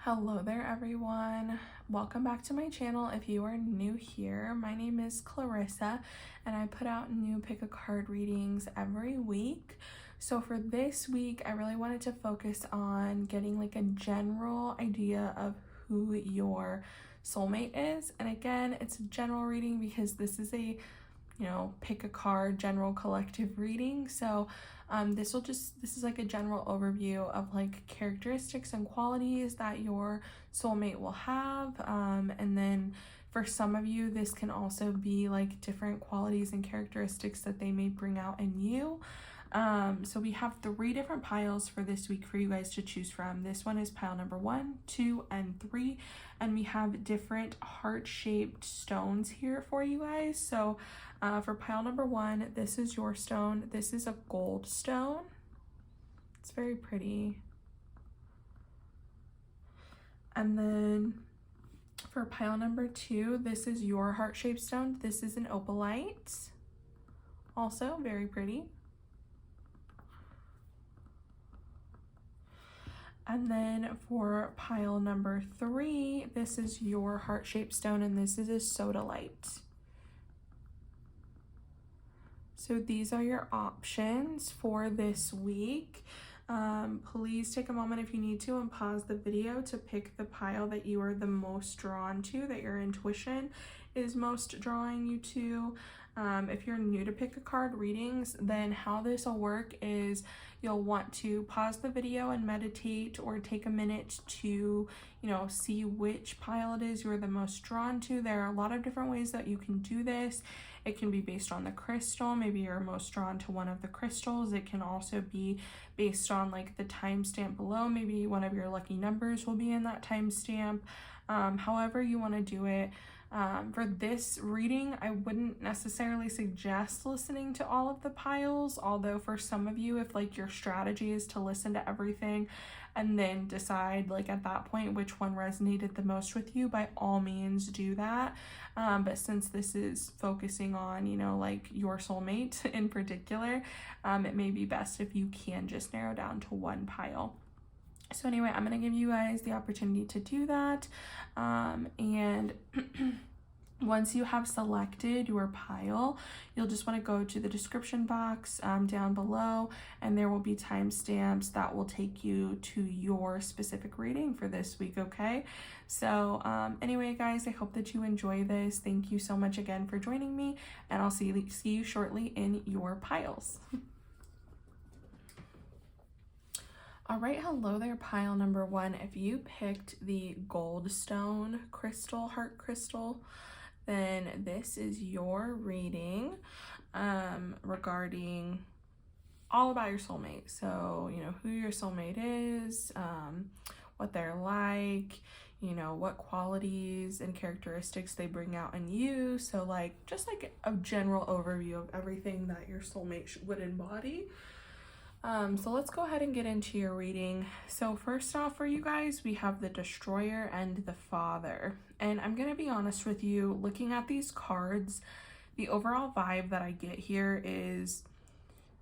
Hello there everyone, welcome back to my channel. If you are new here, my name is Clarissa and I put out new pick a card readings every week. So for this week I really wanted to focus on getting like a general idea of who your soulmate is. And again, it's a general reading because this is a pick a card general collective reading. So this is like a general overview of like characteristics and qualities that your soulmate will have, and then for some of you this can also be like different qualities and characteristics that they may bring out in you. So we have 3 different piles for this week for you guys to choose from. This one is pile number 1, 2, and 3, and we have different heart-shaped stones here for you guys. So for pile number 1, this is your stone. This is a gold stone. It's very pretty. And then for pile number 2, this is your heart-shaped stone. This is an opalite. Also very pretty. And then for pile number 3, this is your heart-shaped stone, and this is a sodalite. So these are your options for this week. Please take a moment if you need to and pause the video to pick the pile that you are the most drawn to, that your intuition is most drawing you to. If you're new to pick a card readings, then how this will work is you'll want to pause the video and meditate, or take a minute to see which pile it is you're the most drawn to. There are a lot of different ways that you can do this. It can be based on the crystal. Maybe you're most drawn to one of the crystals. It can also be based on like the timestamp below. Maybe one of your lucky numbers will be in that timestamp. However you want to do it. For this reading, I wouldn't necessarily suggest listening to all of the piles, although for some of you, if like your strategy is to listen to everything and then decide like at that point which one resonated the most with you, by all means do that. But since this is focusing on, like your soulmate in particular, it may be best if you can just narrow down to one pile. So anyway, I'm going to give you guys the opportunity to do that. And once you have selected your pile, you'll just want to go to the description box down below, and there will be timestamps that will take you to your specific reading for this week, okay? So anyway, guys, I hope that you enjoy this. Thank you so much again for joining me, and I'll see you shortly in your piles. All right, hello there, pile number 1. If you picked the gold stone crystal, heart crystal, then this is your reading regarding all about your soulmate. So, who your soulmate is, what they're like, what qualities and characteristics they bring out in you. So like, just like a general overview of everything that your soulmate would embody. So let's go ahead and get into your reading. So first off for you guys, we have the Destroyer and the Father. And I'm going to be honest with you, looking at these cards, the overall vibe that I get here is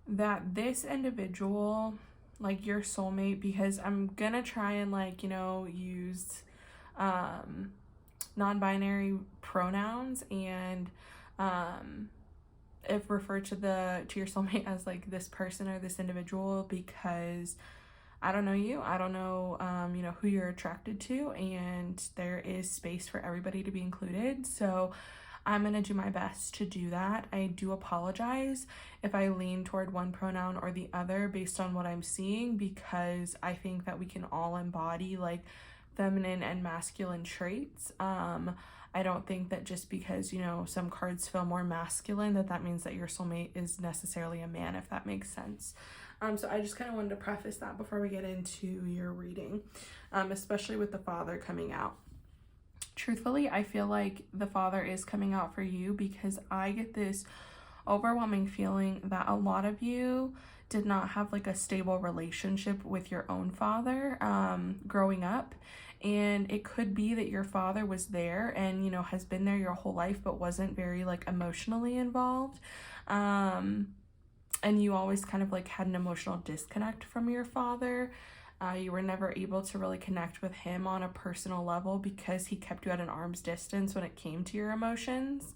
that this individual, like your soulmate, because I'm going to try and like, use non-binary pronouns, and if refer to your soulmate as like this person or this individual, because I don't know you, I don't know who you're attracted to, and there is space for everybody to be included. So I'm gonna do my best to do that. I do apologize if I lean toward one pronoun or the other based on what I'm seeing, because I think that we can all embody like feminine and masculine traits. I don't think that just because, some cards feel more masculine, that means that your soulmate is necessarily a man, if that makes sense. So I just kind of wanted to preface that before we get into your reading, especially with the Father coming out. Truthfully, I feel like the Father is coming out for you because I get this overwhelming feeling that a lot of you did not have like a stable relationship with your own father growing up. And it could be that your father was there and, has been there your whole life, but wasn't very like emotionally involved. And you always kind of like had an emotional disconnect from your father. You were never able to really connect with him on a personal level because he kept you at an arm's distance when it came to your emotions.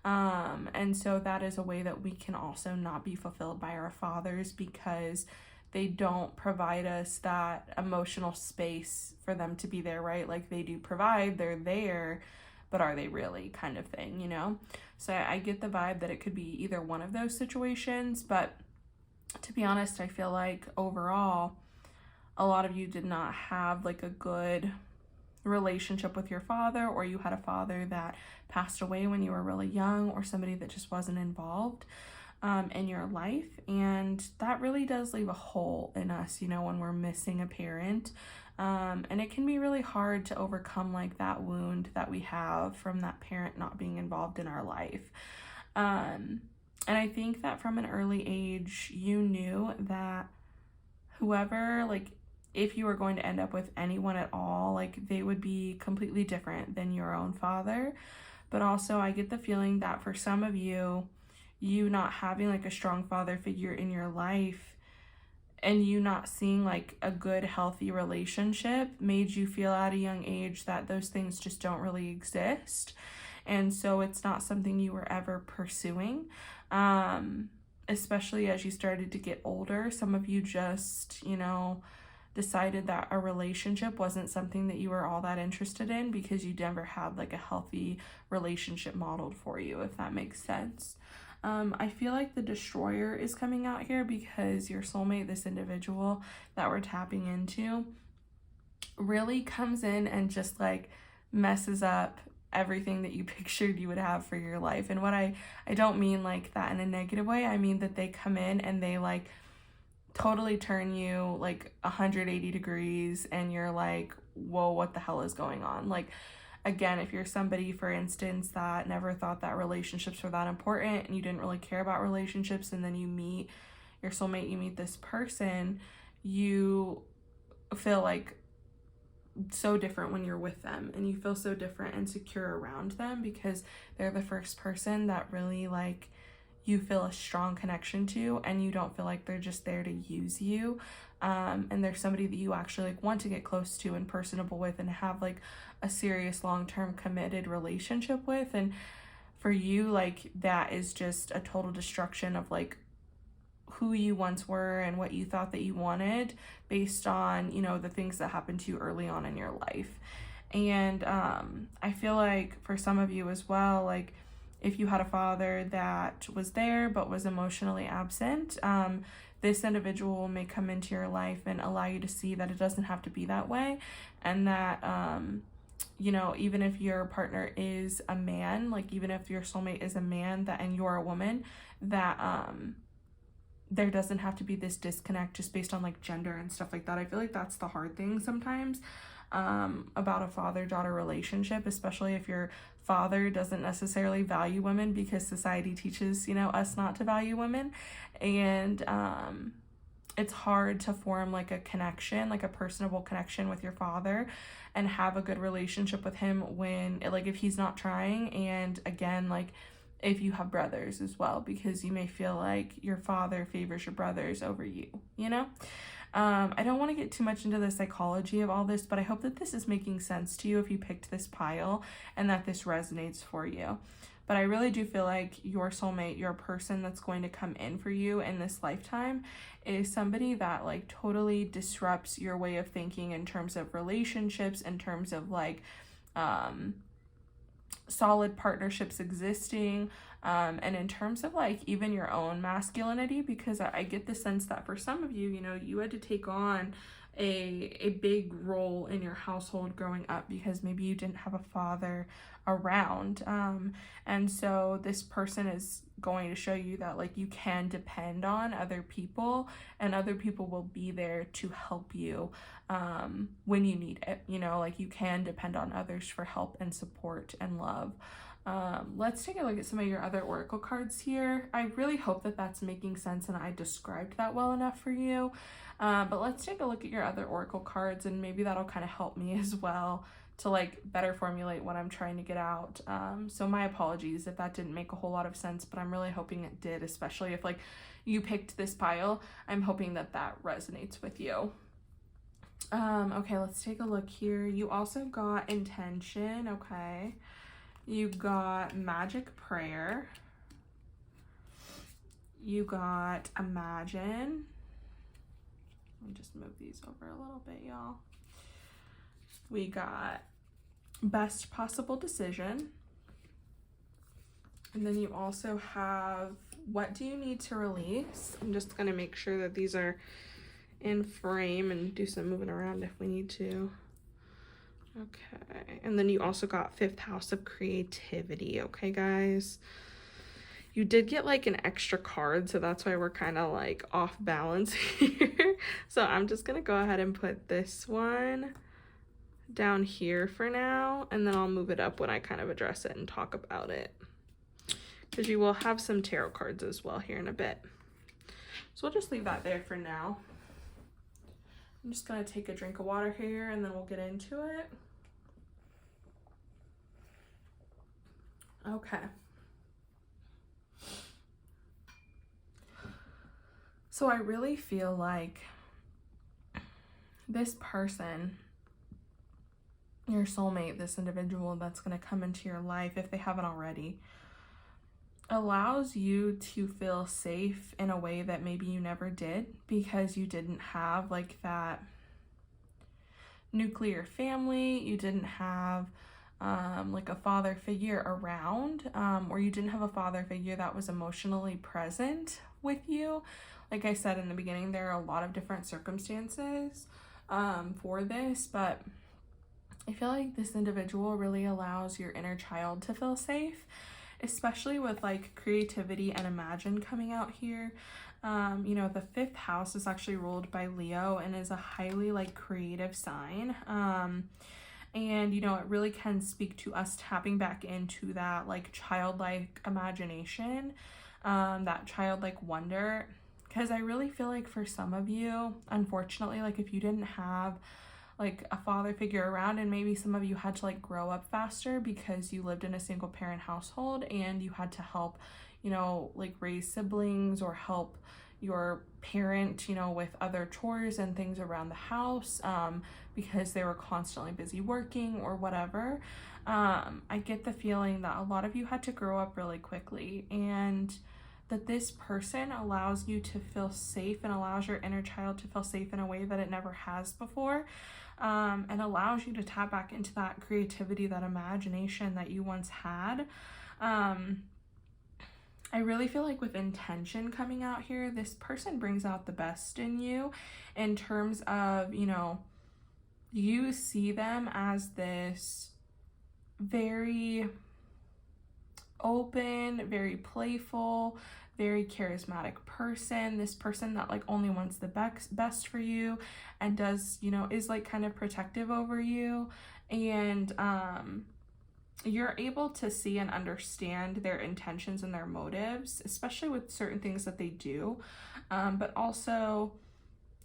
And so that is a way that we can also not be fulfilled by our fathers, because they don't provide us that emotional space for them to be there, right? Like, they do provide, they're there, but are they really, kind of thing, you know? So I get the vibe that it could be either one of those situations, but to be honest, I feel like overall, a lot of you did not have like a good relationship with your father, or you had a father that passed away when you were really young, or somebody that just wasn't involved in your life. And that really does leave a hole in us, you know, when we're missing a parent. And it can be really hard to overcome like that wound that we have from that parent not being involved in our life. And I think that from an early age, you knew that whoever, like, if you were going to end up with anyone at all, like, they would be completely different than your own father. But also, I get the feeling that for some of you, you not having like a strong father figure in your life, and you not seeing like a good, healthy relationship, made you feel at a young age that those things just don't really exist. And so it's not something you were ever pursuing. Especially as you started to get older, some of you just, you know, decided that a relationship wasn't something that you were all that interested in, because you never had like a healthy relationship modeled for you, if that makes sense. I feel like the destroyer is coming out here, because your soulmate, this individual that we're tapping into, really comes in and just like messes up everything that you pictured you would have for your life. And what I don't mean like that in a negative way. I mean that they come in and they like totally turn you like 180 degrees, and you're like, whoa, what the hell is going on? Like, again, if you're somebody, for instance, that never thought that relationships were that important, and you didn't really care about relationships, and then you meet your soulmate, you meet this person, you feel like so different when you're with them, and you feel so different and secure around them, because they're the first person that really like you feel a strong connection to, and you don't feel like they're just there to use you. And they're somebody that you actually like want to get close to and personable with, and have like a serious long-term committed relationship with. And for you, like, that is just a total destruction of like who you once were and what you thought that you wanted, based on, you know, the things that happened to you early on in your life. And I feel like for some of you as well, like, if you had a father that was there but was emotionally absent, this individual may come into your life and allow you to see that it doesn't have to be that way. And that, you know, even if your partner is a man, like, even if your soulmate is a man that, and you're a woman, that there doesn't have to be this disconnect just based on like gender and stuff like that. I feel like that's the hard thing sometimes about a father-daughter relationship, especially if your father doesn't necessarily value women, because society teaches, you know, us not to value women. And it's hard to form like a connection, like a personable connection with your father, and have a good relationship with him when, like, if he's not trying. And again, like, if you have brothers as well, because you may feel like your father favors your brothers over you, you know? I don't want to get too much into the psychology of all this, but I hope that this is making sense to you if you picked this pile, and that this resonates for you. But I really do feel like your soulmate, your person that's going to come in for you in this lifetime, is somebody that like totally disrupts your way of thinking in terms of relationships, in terms of like solid partnerships existing, and in terms of like even your own masculinity, because I get the sense that for some of you, you know, you had to take on a big role in your household growing up, because maybe you didn't have a father around, and so this person is going to show you that like you can depend on other people, and other people will be there to help you when you need it, you know, like you can depend on others for help and support and love. Let's take a look at some of your other oracle cards here. I really hope that that's making sense and I described that well enough for you. But let's take a look at your other oracle cards, and maybe that'll kind of help me as well to like better formulate what I'm trying to get out. So my apologies if that didn't make a whole lot of sense, but I'm really hoping it did, especially if like you picked this pile. I'm hoping that that resonates with you. Okay, let's take a look here. You also got intention, okay. You got magic prayer. You got imagine. Let me just move these over a little bit, y'all. We got best possible decision. And then you also have what do you need to release? I'm just going to make sure that these are in frame and do some moving around if we need to. Okay. And then you also got 5th house of creativity. Okay, guys. You did get like an extra card, so that's why we're kind of like off balance here. So I'm just going to go ahead and put this one down here for now, and then I'll move it up when I kind of address it and talk about it. Because you will have some tarot cards as well here in a bit. So we'll just leave that there for now. I'm just going to take a drink of water here and then we'll get into it. Okay. So I really feel like this person, your soulmate, this individual that's going to come into your life, if they haven't already, allows you to feel safe in a way that maybe you never did because you didn't have like that nuclear family, you didn't have like a father figure around, or you didn't have a father figure that was emotionally present with you. Like I said in the beginning, there are a lot of different circumstances for this, but I feel like this individual really allows your inner child to feel safe, especially with like creativity and imagine coming out here. You know, the 5th house is actually ruled by Leo and is a highly like creative sign. And, you know, it really can speak to us tapping back into that like childlike imagination, that childlike wonder. Because I really feel like for some of you, unfortunately, like if you didn't have like a father figure around, and maybe some of you had to like grow up faster because you lived in a single parent household and you had to help, you know, like raise siblings or help your parent, you know, with other chores and things around the house, because they were constantly busy working or whatever. I get the feeling that a lot of you had to grow up really quickly, and that this person allows you to feel safe and allows your inner child to feel safe in a way that it never has before, and allows you to tap back into that creativity, that imagination that you once had. I really feel like with intention coming out here, this person brings out the best in you in terms of, you know, you see them as this very open, very playful, very charismatic person. This person that like only wants the best for you and does, you know, is like kind of protective over you. And you're able to see and understand their intentions and their motives, especially with certain things that they do. But also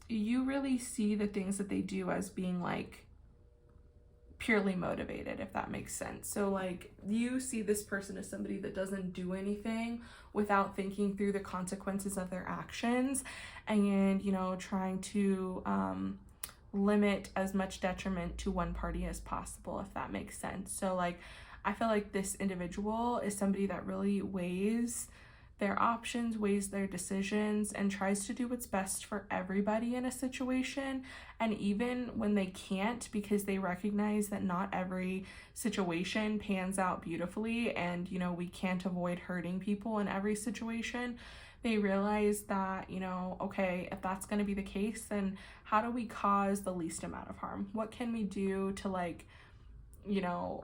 you really see the things that they do as being like purely motivated, if that makes sense. So like you see this person as somebody that doesn't do anything without thinking through the consequences of their actions, and, you know, trying to limit as much detriment to one party as possible, if that makes sense. So like I feel like this individual is somebody that really weighs their options, weighs their decisions, and tries to do what's best for everybody in a situation. And even when they can't, because they recognize that not every situation pans out beautifully, and, you know, we can't avoid hurting people in every situation, they realize that, you know, okay, if that's going to be the case, then how do we cause the least amount of harm? What can we do to like, you know,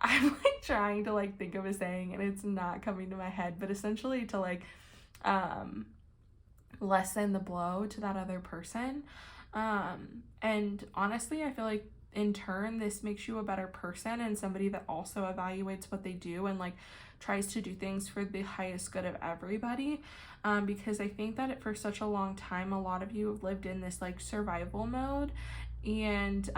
I'm like trying to like think of a saying and it's not coming to my head, but essentially to like lessen the blow to that other person. And honestly, I feel like in turn this makes you a better person and somebody that also evaluates what they do and like tries to do things for the highest good of everybody. Because I think that for such a long time a lot of you have lived in this like survival mode, and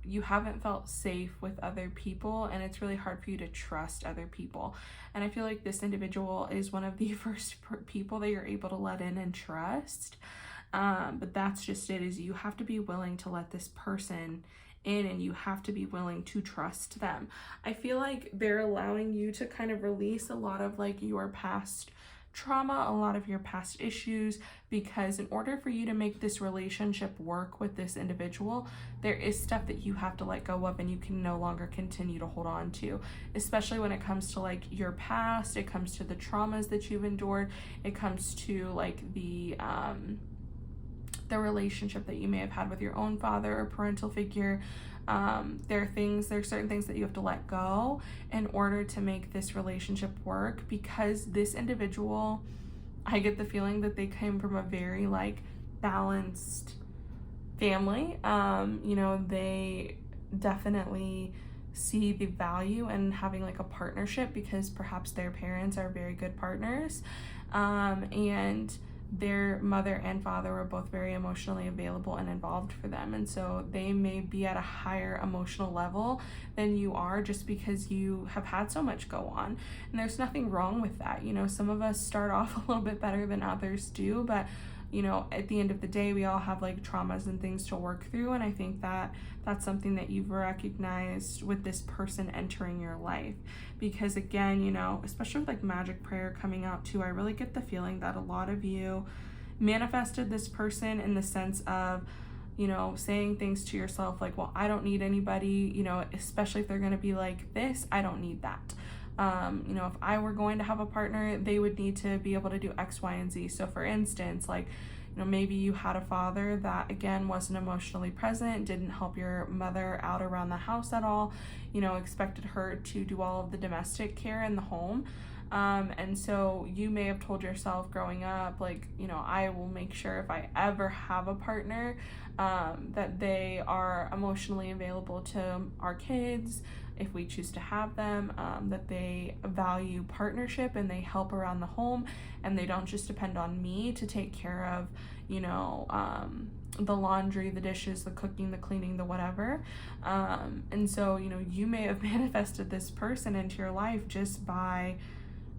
you haven't felt safe with other people, and it's really hard for you to trust other people. And I feel like this individual is one of the first people that you're able to let in and trust. But that's just it, is you have to be willing to let this person in, and you have to be willing to trust them. I feel like they're allowing you to kind of release a lot of like your past trauma, a lot of your past issues, because in order for you to make this relationship work with this individual, there is stuff that you have to let go of and you can no longer continue to hold on to, especially when it comes to like your past, it comes to the traumas that you've endured, it comes to like the relationship that you may have had with your own father or parental figure. There are certain things that you have to let go in order to make this relationship work, because this individual, I get the feeling that they came from a very like balanced family. They definitely see the value in having like a partnership, because perhaps their parents are very good partners, and their mother and father were both very emotionally available and involved for them, and so they may be at a higher emotional level than you are, just because you have had so much go on. And there's nothing wrong with that. Some of us start off a little bit better than others do, but at the end of the day, we all have like traumas and things to work through. And I think that that's something that you've recognized with this person entering your life. Because again, especially with like magic prayer coming out too, I really get the feeling that a lot of you manifested this person in the sense of, saying things to yourself like, well, I don't need anybody, especially if they're going to be like this, I don't need that. If I were going to have a partner, they would need to be able to do X, Y, and Z. So for instance, like, maybe you had a father that, again, wasn't emotionally present, didn't help your mother out around the house at all, expected her to do all of the domestic care in the home. And so you may have told yourself growing up, like, I will make sure if I ever have a partner, that they are emotionally available to our kids, if we choose to have them, that they value partnership and they help around the home, and they don't just depend on me to take care of, the laundry, the dishes, the cooking, the cleaning, the whatever. And so, you may have manifested this person into your life just by,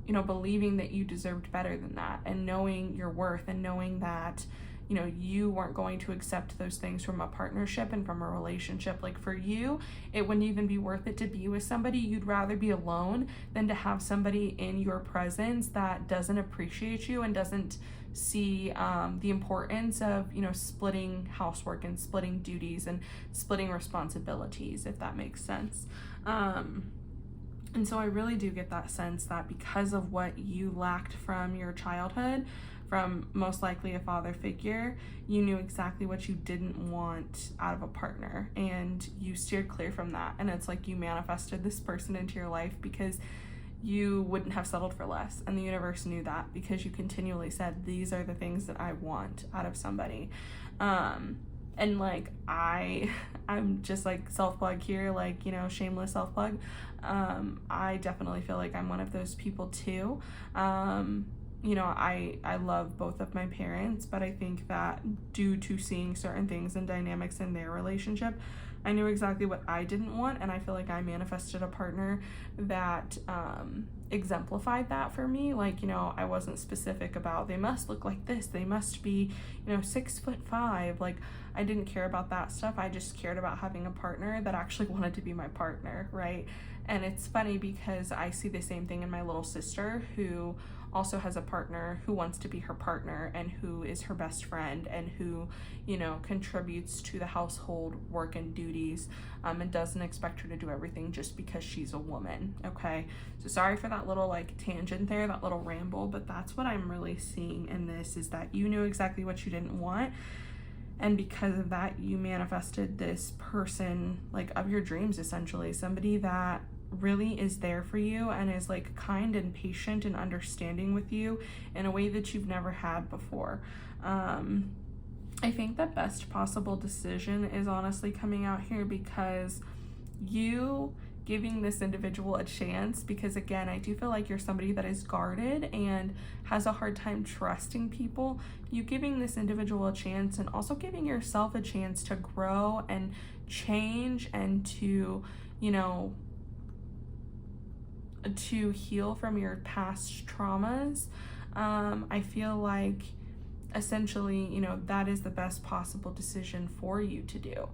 believing that you deserved better than that, and knowing your worth, and knowing that, you weren't going to accept those things from a partnership and from a relationship. Like for you, it wouldn't even be worth it to be with somebody. You'd rather be alone than to have somebody in your presence that doesn't appreciate you and doesn't see the importance of, splitting housework and splitting duties and splitting responsibilities, if that makes sense. And so I really do get that sense that because of what you lacked from your childhood, from most likely a father figure, you knew exactly what you didn't want out of a partner, and you steered clear from that. And it's like you manifested this person into your life because you wouldn't have settled for less, and the universe knew that, because you continually said, these are the things that I want out of somebody. And like I'm just like self-plug here, like, shameless self-plug. I definitely feel like I'm one of those people too. I love both of my parents, but I think that due to seeing certain things and dynamics in their relationship, I knew exactly what I didn't want, and I feel like I manifested a partner that exemplified that for me. Like, I wasn't specific about they must look like this, they must be, 6'5". Like, I didn't care about that stuff. I just cared about having a partner that actually wanted to be my partner, right? And it's funny because I see the same thing in my little sister, who also has a partner who wants to be her partner and who is her best friend, and who, contributes to the household work and duties, and doesn't expect her to do everything just because she's a woman. Okay, so sorry for that little like tangent there, that little ramble, but that's what I'm really seeing in this, is that you knew exactly what you didn't want, and because of that, you manifested this person like of your dreams, essentially, somebody that really is there for you and is like kind and patient and understanding with you in a way that you've never had before. I think the best possible decision is honestly coming out here, because you giving this individual a chance, because again, I do feel like you're somebody that is guarded and has a hard time trusting people. You giving this individual a chance, and also giving yourself a chance to grow and change, and to, to heal from your past traumas. I feel like, essentially, you know, that is the best possible decision for you to do.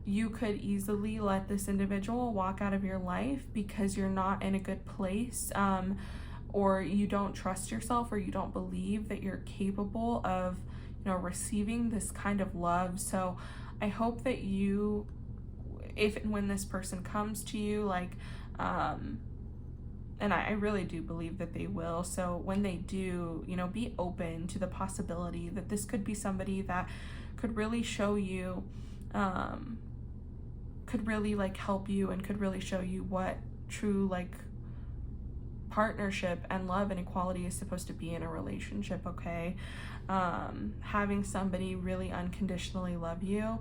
You could easily let this individual walk out of your life because you're not in a good place, or you don't trust yourself, or you don't believe that you're capable of, you know, receiving this kind of love. So I hope that you, if and when this person comes to you, like, and I really do believe that they will. So when they do, you know, be open to the possibility that this could be somebody that could really show you, could really like help you, and could really show you what true like partnership and love and equality is supposed to be in a relationship, okay? Having somebody really unconditionally love you,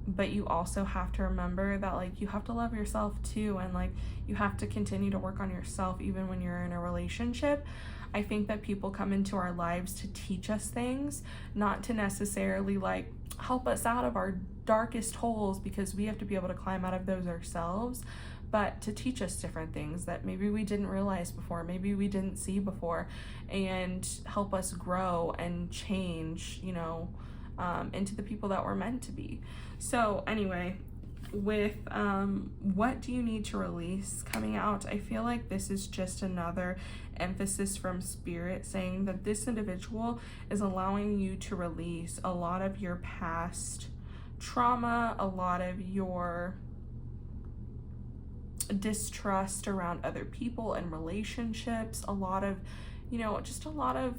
but you also have to remember that like you have to love yourself too, and like you have to continue to work on yourself even when you're in a relationship. I think that people come into our lives to teach us things, not to necessarily like help us out of our darkest holes, because we have to be able to climb out of those ourselves, but to teach us different things that maybe we didn't realize before, maybe we didn't see before, and help us grow and change, you know, into the people that we're meant to be. So anyway, with what do you need to release coming out, I feel like this is just another emphasis from Spirit saying that this individual is allowing you to release a lot of your past trauma, a lot of your distrust around other people and relationships, a lot of, you know, just a lot of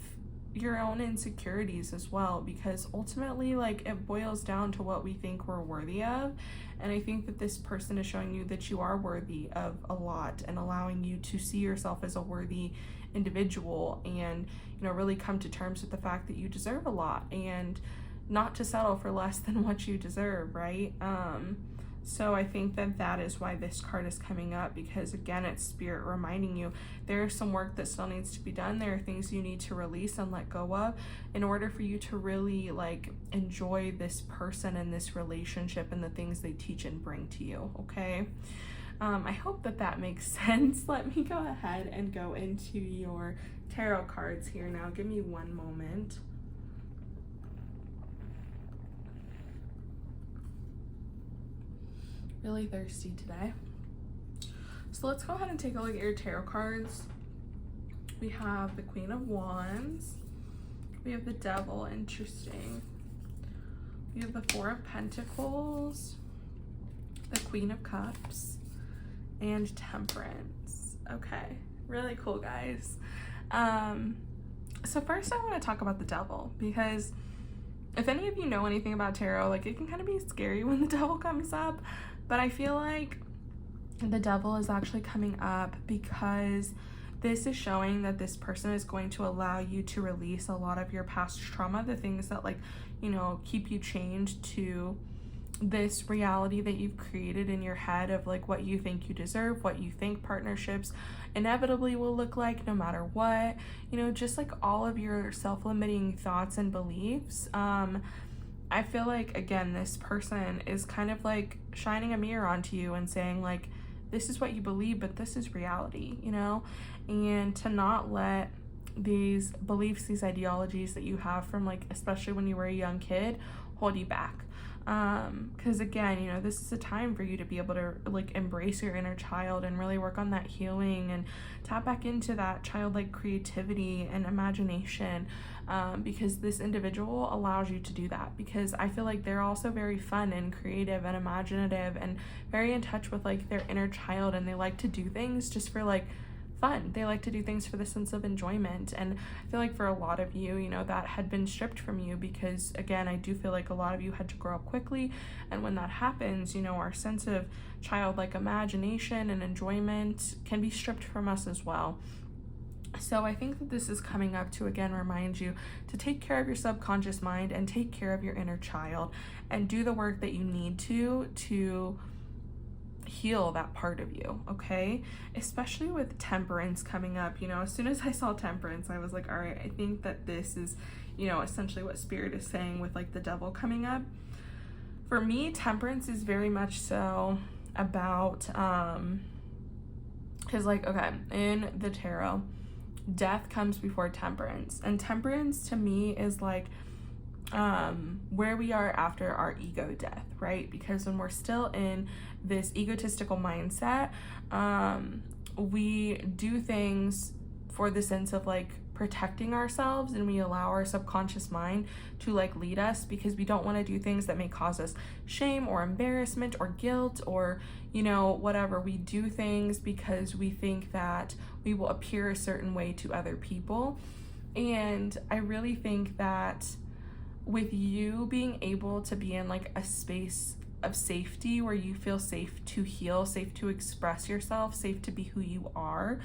your own insecurities as well, because ultimately like it boils down to what we think we're worthy of. And I think that this person is showing you that you are worthy of a lot, and allowing you to see yourself as a worthy individual, and, you know, really come to terms with the fact that you deserve a lot, and not to settle for less than what you deserve, right? So I think that that is why this card is coming up, because again, it's Spirit reminding you there is some work that still needs to be done. There are things you need to release and let go of in order for you to really like enjoy this person and this relationship and the things they teach and bring to you, okay? I hope that that makes sense. Let me go ahead and go into your tarot cards here now. Give me one moment. Really thirsty today. So let's go ahead and take a look at your tarot cards. We have the Queen of Wands. We have the Devil, interesting. We have the Four of Pentacles, the Queen of Cups, and Temperance. Okay, really cool, guys. So first I want to talk about the Devil, because if any of you know anything about tarot, like it can kind of be scary when the Devil comes up. But I feel like the Devil is actually coming up because this is showing that this person is going to allow you to release a lot of your past trauma, the things that like, you know, keep you chained to this reality that you've created in your head of like what you think you deserve, what you think partnerships inevitably will look like no matter what, you know, just like all of your self-limiting thoughts and beliefs. I feel like, again, this person is kind of like shining a mirror onto you and saying like, this is what you believe, but this is reality, you know? And to not let these beliefs, these ideologies that you have from like, especially when you were a young kid, hold you back. Because again, you know, this is a time for you to be able to like embrace your inner child and really work on that healing and tap back into that childlike creativity and imagination, because this individual allows you to do that, because I feel like they're also very fun and creative and imaginative and very in touch with like their inner child, and they like to do things just for like fun. They like to do things for the sense of enjoyment. And I feel like for a lot of you, you know, that had been stripped from you, because again, I do feel like a lot of you had to grow up quickly, and when that happens, you know, our sense of childlike imagination and enjoyment can be stripped from us as well. So I think that this is coming up to again remind you to take care of your subconscious mind and take care of your inner child, and do the work that you need to heal that part of you, okay? Especially with Temperance coming up. You know, as soon as I saw Temperance, I was like, all right, I think that this is, you know, essentially what Spirit is saying with like the Devil coming up. For me, Temperance is very much so about because like, okay, in the tarot, death comes before temperance. And temperance to me is like where we are after our ego death, right? Because when we're still in this egotistical mindset, we do things for the sense of like protecting ourselves, and we allow our subconscious mind to like lead us because we don't want to do things that may cause us shame or embarrassment or guilt or, you know, whatever. We do things because we think that we will appear a certain way to other people. And I really think that with you being able to be in like a space of safety where you feel safe to heal, safe to express yourself, safe to be who you are,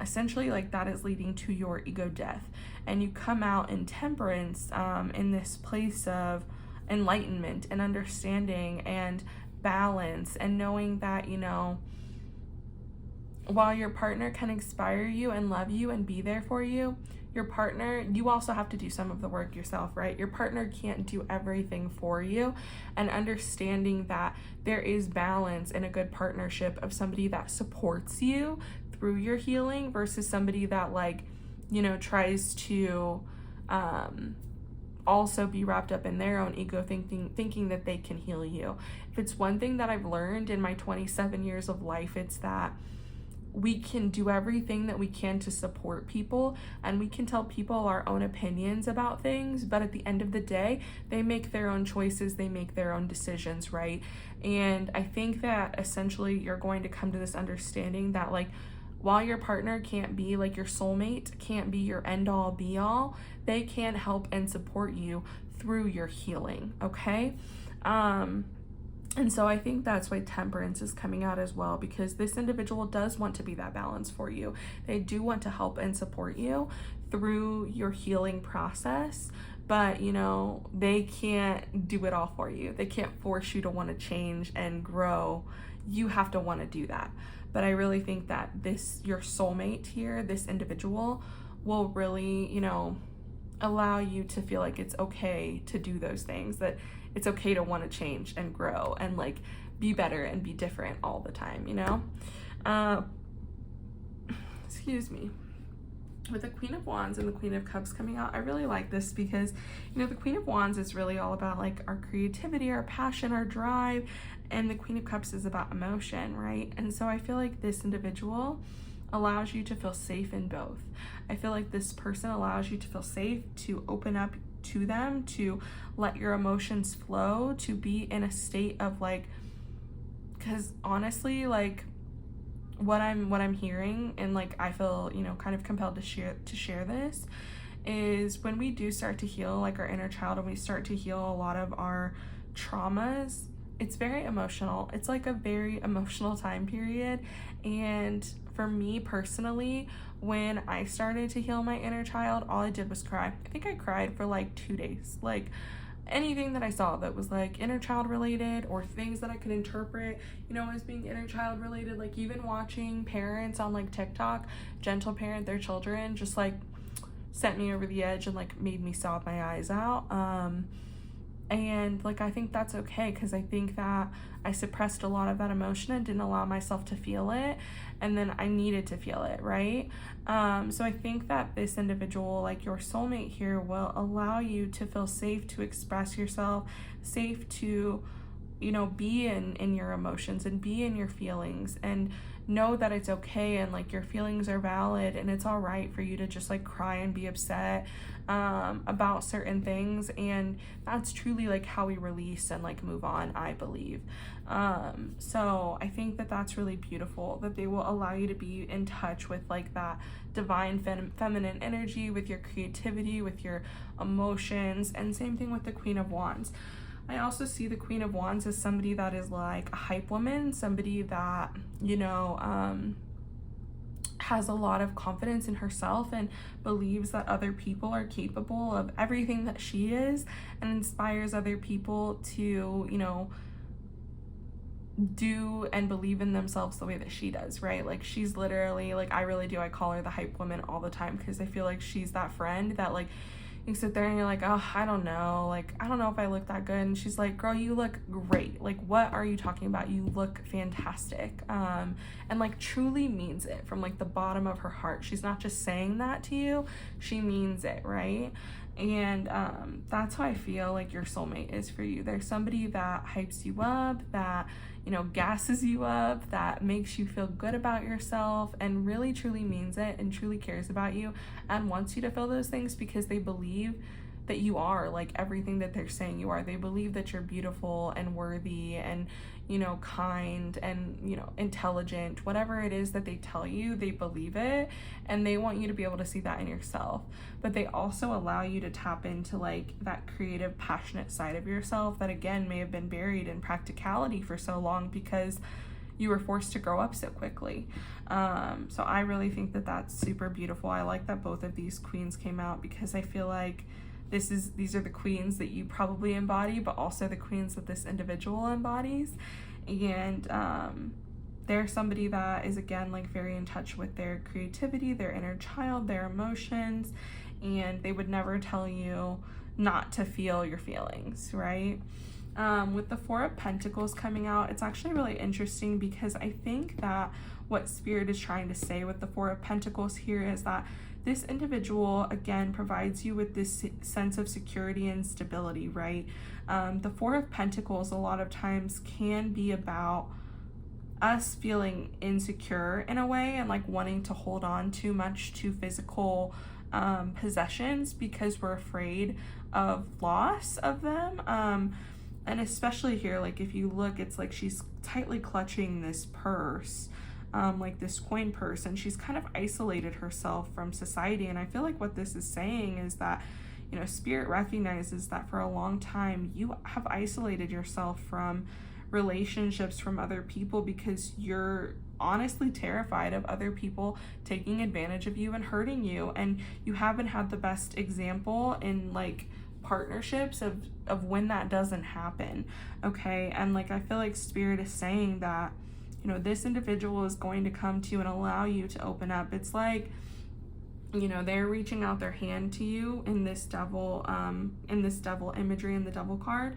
essentially like that is leading to your ego death. And you come out in temperance, in this place of enlightenment and understanding and balance, and knowing that, you know, while your partner can inspire you and love you and be there for you, your partner, you also have to do some of the work yourself, right? Your partner can't do everything for you, and understanding that there is balance in a good partnership of somebody that supports you through your healing versus somebody that like, you know, tries to also be wrapped up in their own ego thinking that they can heal you. If it's one thing that I've learned in my 27 years of life, it's that we can do everything that we can to support people, and we can tell people our own opinions about things, but at the end of the day, they make their own choices, they make their own decisions, right? And I think that essentially you're going to come to this understanding that like, while your partner can't be like your soulmate, can't be your end all be all, they can help and support you through your healing, okay? And so I think that's why temperance is coming out as well, because this individual does want to be that balance for you. They do want to help and support you through your healing process, but you know, they can't do it all for you. They can't force you to want to change and grow. You have to want to do that. But I really think that your soulmate here, this individual, will really, you know, allow you to feel like it's okay to do those things, that it's okay to want to change and grow and like be better and be different all the time, you know? Excuse me. With the Queen of Wands and the Queen of Cups coming out, I really like this because, you know, the Queen of Wands is really all about like our creativity, our passion, our drive, and the Queen of Cups is about emotion, right? And so I feel like this individual allows you to feel safe in both. I feel like this person allows you to feel safe, to open up to them, to let your emotions flow, to be in a state of like, because honestly, like what I'm hearing, and like I feel, you know, kind of compelled to share this, is when we do start to heal like our inner child, and we start to heal a lot of our traumas, it's very emotional. It's like a very emotional time period. And for me personally, when I started to heal my inner child, all I did was cry. I think I cried for like 2 days. Like anything that I saw that was like inner child related, or things that I could interpret, you know, as being inner child related, like even watching parents on like TikTok gentle parent their children, just like sent me over the edge and like made me sob my eyes out. And like I think that's okay, because I think that I suppressed a lot of that emotion and didn't allow myself to feel it, and then I needed to feel it, right? So I think that this individual, like your soulmate here, will allow you to feel safe to express yourself, safe to, you know, be in your emotions and be in your feelings, and know that it's okay, and like your feelings are valid, and it's all right for you to just like cry and be upset about certain things. And that's truly like how we release and like move on, I believe. So I think that that's really beautiful, that they will allow you to be in touch with like that divine feminine energy, with your creativity, with your emotions. And same thing with the Queen of Wands. I also see the Queen of Wands as somebody that is like a hype woman, somebody that, you know, has a lot of confidence in herself and believes that other people are capable of everything that she is, and inspires other people to, you know, do and believe in themselves the way that she does, right? Like she's literally like, I call her the hype woman all the time, because I feel like she's that friend that like, you sit there and you're like, oh, I don't know, like, I don't know if I look that good. And she's like, girl, you look great. Like, what are you talking about? You look fantastic. And like truly means it from like the bottom of her heart. She's not just saying that to you, she means it, right? And that's how I feel like your soulmate is for you. There's somebody that hypes you up, that, you know, gasses you up, that makes you feel good about yourself, and really truly means it and truly cares about you and wants you to feel those things because they believe that you are like everything that they're saying you are. They believe that you're beautiful and worthy and, you know, kind and, you know, intelligent. Whatever it is that they tell you, they believe it, and they want you to be able to see that in yourself. But they also allow you to tap into like that creative, passionate side of yourself that again may have been buried in practicality for so long because you were forced to grow up so quickly. So I really think that that's super beautiful. I like that both of these queens came out because I feel like these are the queens that you probably embody, but also the queens that this individual embodies. And they're somebody that is again like very in touch with their creativity, their inner child, their emotions, and they would never tell you not to feel your feelings, right? With the Four of Pentacles coming out, it's actually really interesting because I think that what Spirit is trying to say with the Four of Pentacles here is that this individual, again, provides you with this sense of security and stability, right? The Four of Pentacles a lot of times can be about us feeling insecure in a way and like wanting to hold on too much to physical possessions because we're afraid of loss of them. And especially here, like if you look, it's like she's tightly clutching this purse, like this coin purse, and she's kind of isolated herself from society. And I feel like what this is saying is that, you know, Spirit recognizes that for a long time you have isolated yourself from relationships, from other people, because you're honestly terrified of other people taking advantage of you and hurting you, and you haven't had the best example in like partnerships of when that doesn't happen. Okay, and like I feel like Spirit is saying that, you know, this individual is going to come to you and allow you to open up. It's like, you know, they're reaching out their hand to you in this devil imagery in the devil card.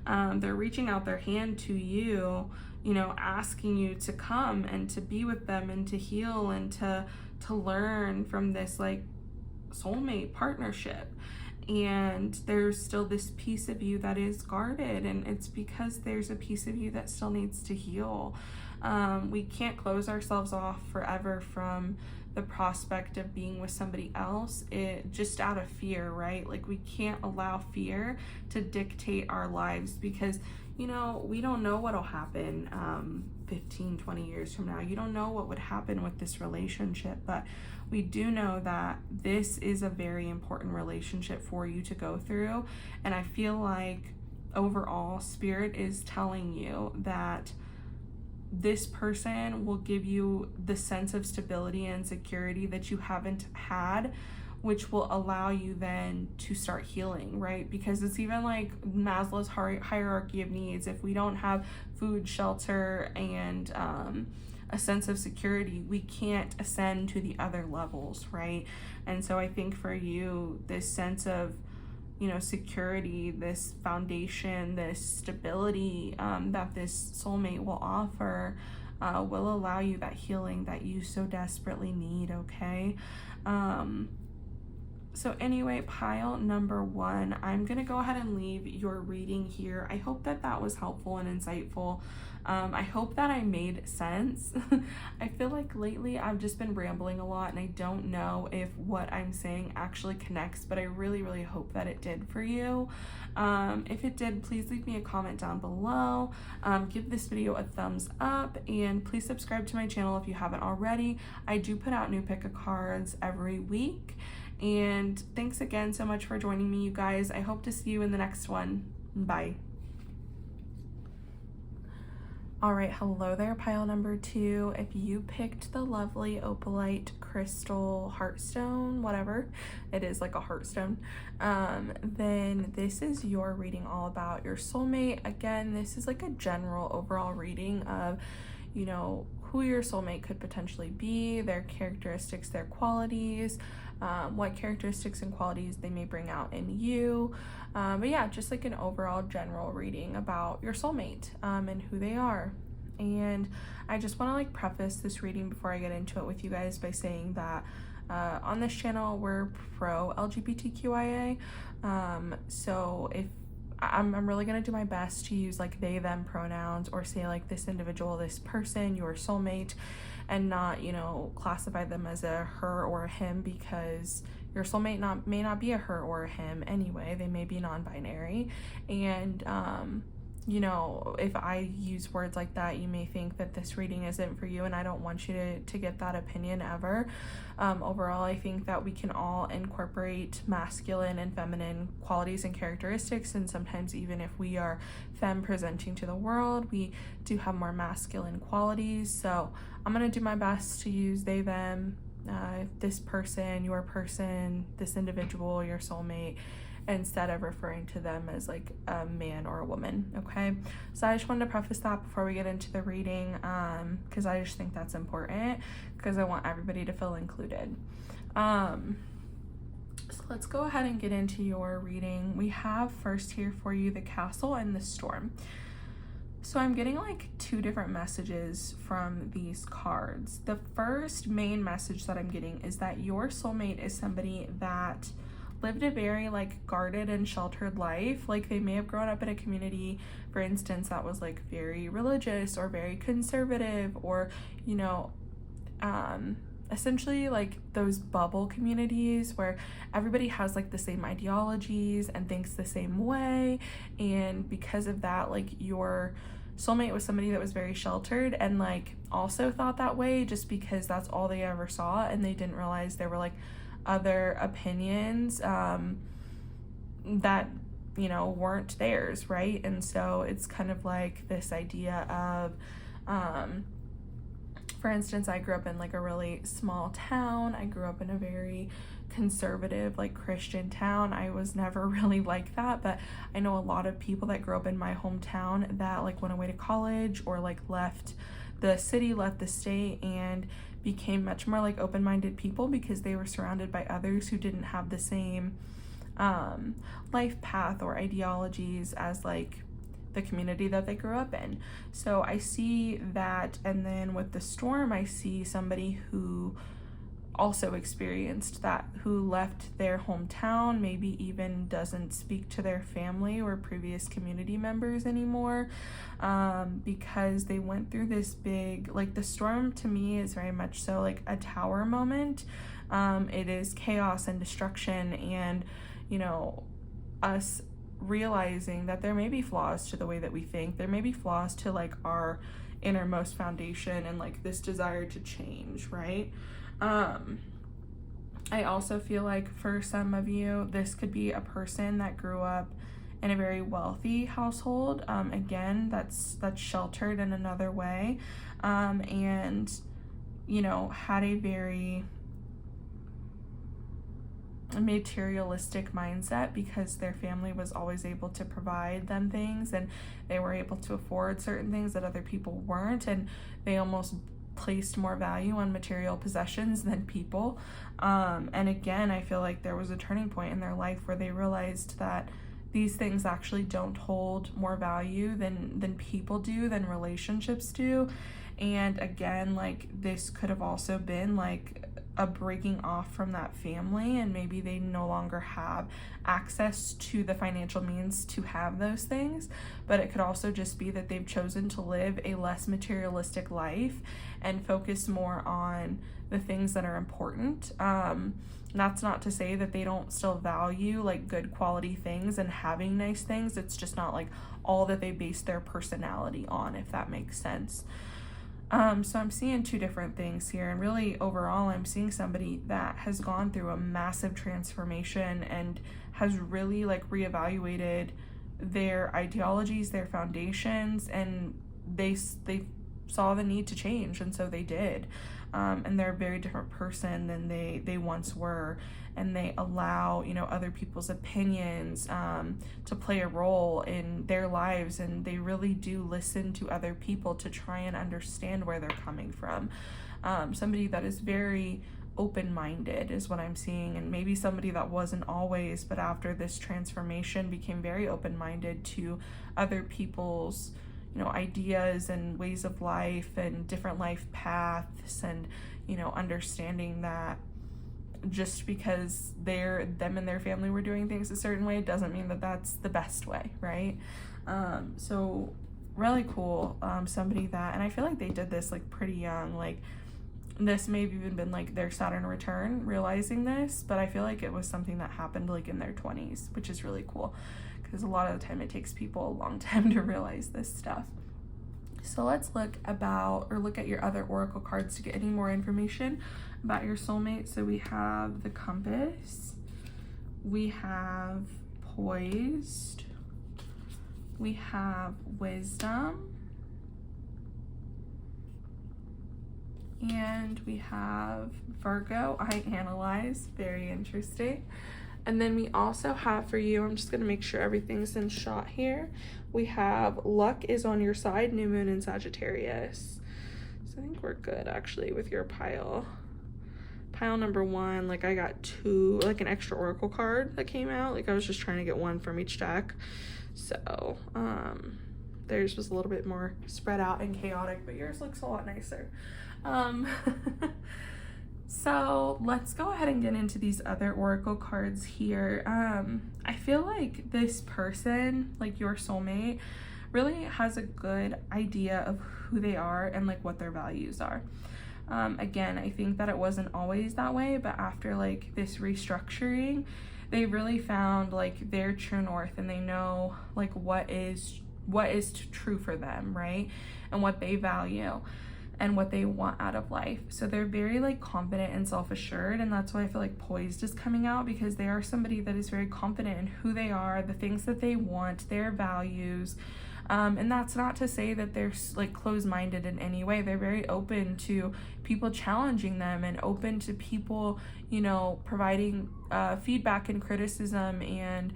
They're reaching out their hand to you, you know, asking you to come and to be with them and to heal and to learn from this like soulmate partnership. And there's still this piece of you that is guarded, and it's because there's a piece of you that still needs to heal. We can't close ourselves off forever from the prospect of being with somebody else, it just out of fear, right? Like we can't allow fear to dictate our lives because, you know, we don't know what'll happen 15, 20 years from now. You don't know what would happen with this relationship, but we do know that this is a very important relationship for you to go through. And I feel like overall, Spirit is telling you that this person will give you the sense of stability and security that you haven't had, which will allow you then to start healing, right? Because it's even like Maslow's hierarchy of needs. If we don't have food, shelter, and a sense of security, we can't ascend to the other levels, right? And so I think for you, this sense of, you know, security, this foundation, this stability that this soulmate will offer will allow you that healing that you so desperately need, okay? So anyway, pile number 1, I'm gonna go ahead and leave your reading here. I hope that that was helpful and insightful. I hope that I made sense. I feel like lately I've just been rambling a lot and I don't know if what I'm saying actually connects, but I really, really hope that it did for you. If it did, please leave me a comment down below. Give this video a thumbs up, and please subscribe to my channel if you haven't already. I do put out new pick a cards every week. And thanks again so much for joining me, you guys. I hope to see you in the next one. Bye. All right, hello there, pile number 2. If you picked the lovely opalite crystal heartstone, whatever, it is like a heartstone, then this is your reading all about your soulmate. Again, this is like a general overall reading of, you know, who your soulmate could potentially be, their characteristics, their qualities, what characteristics and qualities they may bring out in you. But yeah, just like an overall general reading about your soulmate and who they are. And I just want to like preface this reading before I get into it with you guys by saying that on this channel we're pro LGBTQIA. So if I'm really gonna do my best to use like they them pronouns, or say like this individual, this person, your soulmate, and not, you know, classify them as a her or a him, because your soulmate may not be a her or a him anyway. They may be non-binary. And you know, if I use words like that, you may think that this reading isn't for you, and I don't want you to get that opinion ever. Overall, I think that we can all incorporate masculine and feminine qualities and characteristics, and sometimes even if we are femme presenting to the world, we do have more masculine qualities. So I'm gonna do my best to use they, them, this person, your person, this individual, your soulmate, instead of referring to them as like a man or a woman. Okay, so I just wanted to preface that before we get into the reading, because I just think that's important, because I want everybody to feel included. So let's go ahead and get into your reading. We have first here for you the Castle and the Storm. So I'm getting like two different messages from these cards. The first main message that I'm getting is that your soulmate is somebody that lived a very like guarded and sheltered life. Like they may have grown up in a community, for instance, that was like very religious or very conservative, or, you know, essentially like those bubble communities where everybody has like the same ideologies and thinks the same way. And because of that, like your soulmate was somebody that was very sheltered and like also thought that way just because that's all they ever saw, and they didn't realize there were like other opinions that, you know, weren't theirs, right? And so it's kind of like this idea of for instance, I grew up in like a really small town. I grew up in a very conservative like Christian town. I was never really like that, but I know a lot of people that grew up in my hometown that like went away to college or like left the city, left the state, and became much more like open-minded people because they were surrounded by others who didn't have the same life path or ideologies as like the community that they grew up in. So I see that. And then with the Storm, I see somebody who also experienced that, who left their hometown, maybe even doesn't speak to their family or previous community members anymore, because they went through this big, like the Storm to me is very much so like a tower moment. It is chaos and destruction, and, you know, us realizing that there may be flaws to the way that we think. There may be flaws to like our innermost foundation and like this desire to change, right? I also feel like for some of you, this could be a person that grew up in a very wealthy household. Again, that's sheltered in another way, and, you know, had a very materialistic mindset because their family was always able to provide them things, and they were able to afford certain things that other people weren't, and they almost placed more value on material possessions than people. And again, I feel like there was a turning point in their life where they realized that these things actually don't hold more value than people do, than relationships do. And again, like this could have also been like a breaking off from that family, and maybe they no longer have access to the financial means to have those things, but it could also just be that they've chosen to live a less materialistic life and focus more on the things that are important. That's not to say that they don't still value like good quality things and having nice things. It's just not like all that they base their personality on, if that makes sense. So I'm seeing two different things here, and really overall I'm seeing somebody that has gone through a massive transformation and has really like reevaluated their ideologies, their foundations, and they saw the need to change, and so they did. And they're a very different person than they once were, and they allow, you know, other people's opinions to play a role in their lives, and they really do listen to other people to try and understand where they're coming from. Somebody that is very open-minded is what I'm seeing, and maybe somebody that wasn't always, but after this transformation became very open-minded to other people's, you know, ideas and ways of life and different life paths, and, you know, understanding that just because them and their family were doing things a certain way doesn't mean that that's the best way, right? So really cool. Somebody that, and I feel like they did this like pretty young, like this may have even been like their Saturn return realizing this, but I feel like it was something that happened like in their 20s, which is really cool because a lot of the time it takes people a long time to realize this stuff. So let's look at your other oracle cards to get any more information about your soulmate. So we have the Compass, we have Poised, we have Wisdom, and we have Virgo. I Analyze, very interesting. And then we also have for you, I'm just going to make sure everything's in shot here. We have Luck is on your side, New Moon in Sagittarius. So I think we're good actually with your pile. Pile number 1, like I got 2, like an extra oracle card that came out. Like I was just trying to get 1 from each deck. So theirs was a little bit more spread out and chaotic, but yours looks a lot nicer. So let's go ahead and get into these other oracle cards here. I feel like this person, like your soulmate, really has a good idea of who they are and like what their values are. Again, I think that it wasn't always that way, but after like this restructuring, they really found like their true north, and they know like what is true for them, right? And what they value and what they want out of life. So they're very like confident and self-assured, and that's why I feel like Poised is coming out, because they are somebody that is very confident in who they are, the things that they want, their values. And that's not to say that they're like closed-minded in any way. They're very open to people challenging them, and open to people, you know, providing feedback and criticism, and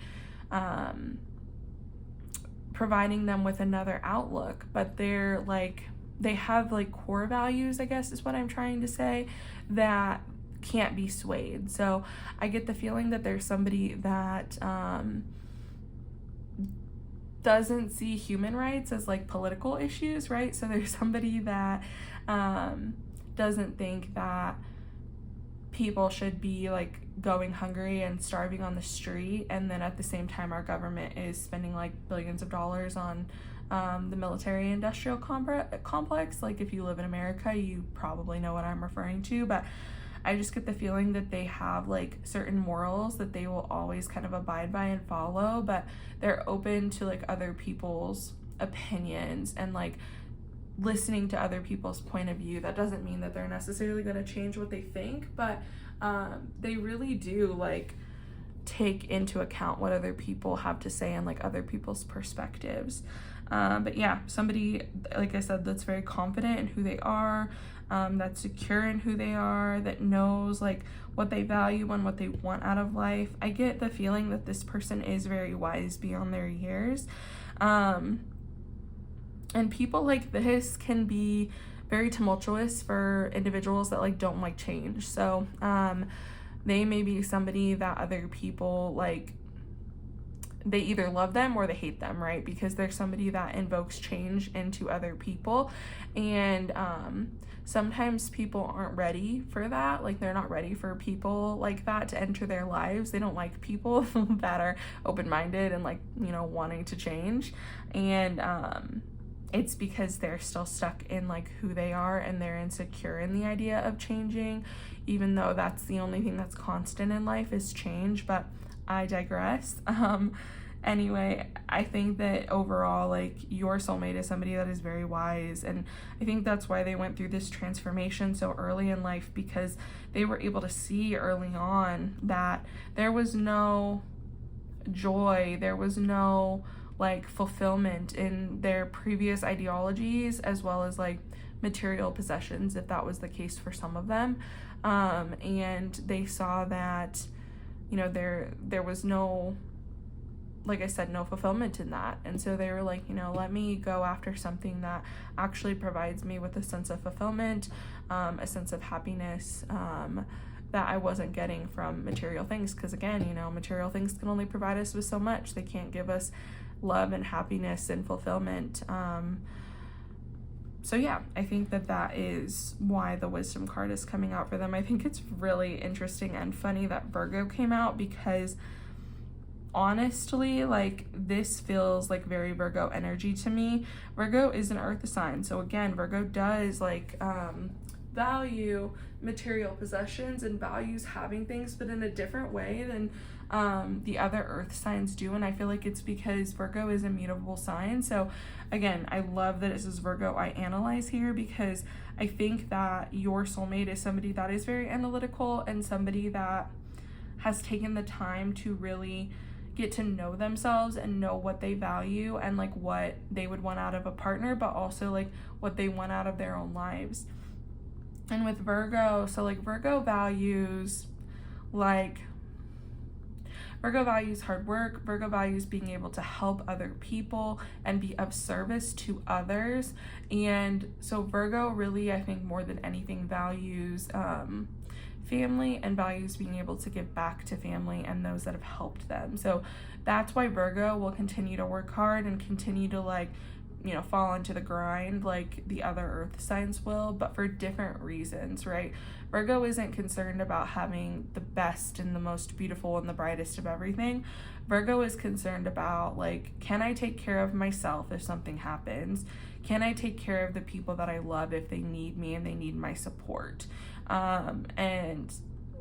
providing them with another outlook. But they're like, they have like core values, I guess is what I'm trying to say, that can't be swayed. So I get the feeling that there's somebody that doesn't see human rights as like political issues, right? So there's somebody that doesn't think that people should be like going hungry and starving on the street, and then at the same time our government is spending like billions of dollars on the military industrial complex. Like if you live in America, you probably know what I'm referring to, but I just get the feeling that they have like certain morals that they will always kind of abide by and follow, but they're open to like other people's opinions and like listening to other people's point of view. That doesn't mean that they're necessarily going to change what they think, but they really do like take into account what other people have to say and like other people's perspectives. But yeah, somebody, like I said, that's very confident in who they are, that's secure in who they are, that knows like what they value and what they want out of life. I get the feeling that this person is very wise beyond their years. And people like this can be very tumultuous for individuals that like don't like change. So they may be somebody that other people like, they either love them or they hate them, right? Because they're somebody that invokes change into other people. And sometimes people aren't ready for that. Like they're not ready for people like that to enter their lives. They don't like people that are open-minded and like, you know, wanting to change. And it's because they're still stuck in like who they are, and they're insecure in the idea of changing, even though that's the only thing that's constant in life is change. But I digress. Anyway, I think that overall, like, your soulmate is somebody that is very wise, and I think that's why they went through this transformation so early in life, because they were able to see early on that there was no joy, there was no like fulfillment in their previous ideologies, as well as like material possessions, if that was the case for some of them. And they saw that, you know, there was no like I said, no fulfillment in that. And so they were like, you know, let me go after something that actually provides me with a sense of fulfillment, a sense of happiness, that I wasn't getting from material things. Because again, you know, material things can only provide us with so much. They can't give us love and happiness and fulfillment. So yeah, I think that that is why the wisdom card is coming out for them. I think it's really interesting and funny that Virgo came out, because honestly, like, this feels like very Virgo energy to me. Virgo is an earth sign, so again, Virgo does like value material possessions and values having things, but in a different way than the other earth signs do. And I feel like it's because Virgo is a mutable sign. So again, I love that it says Virgo I analyze here, because I think that your soulmate is somebody that is very analytical and somebody that has taken the time to really get to know themselves and know what they value and like what they would want out of a partner, but also like what they want out of their own lives. And with Virgo, so like Virgo values hard work. Virgo values being able to help other people and be of service to others. And so Virgo really, I think more than anything, values family and values being able to give back to family and those that have helped them. So that's why Virgo will continue to work hard and continue to like, you know, fall into the grind like the other earth signs will, but for different reasons, right? Virgo isn't concerned about having the best and the most beautiful and the brightest of everything. Virgo is concerned about like, can I take care of myself if something happens? Can I take care of the people that I love if they need me and they need my support? And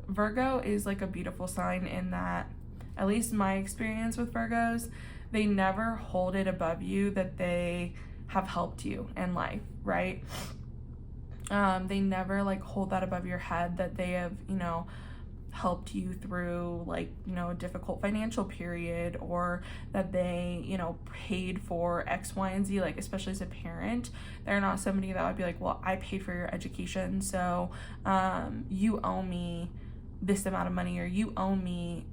Virgo is like a beautiful sign in that, at least my experience with Virgos, they never hold it above you that they have helped you in life, right? They never like hold that above your head that they have, you know, helped you through like, you know, a difficult financial period, or that they, you know, paid for X, Y, and Z, like especially as a parent. They're not somebody that would be like, well, I paid for your education, so you owe me this amount of money, or you owe me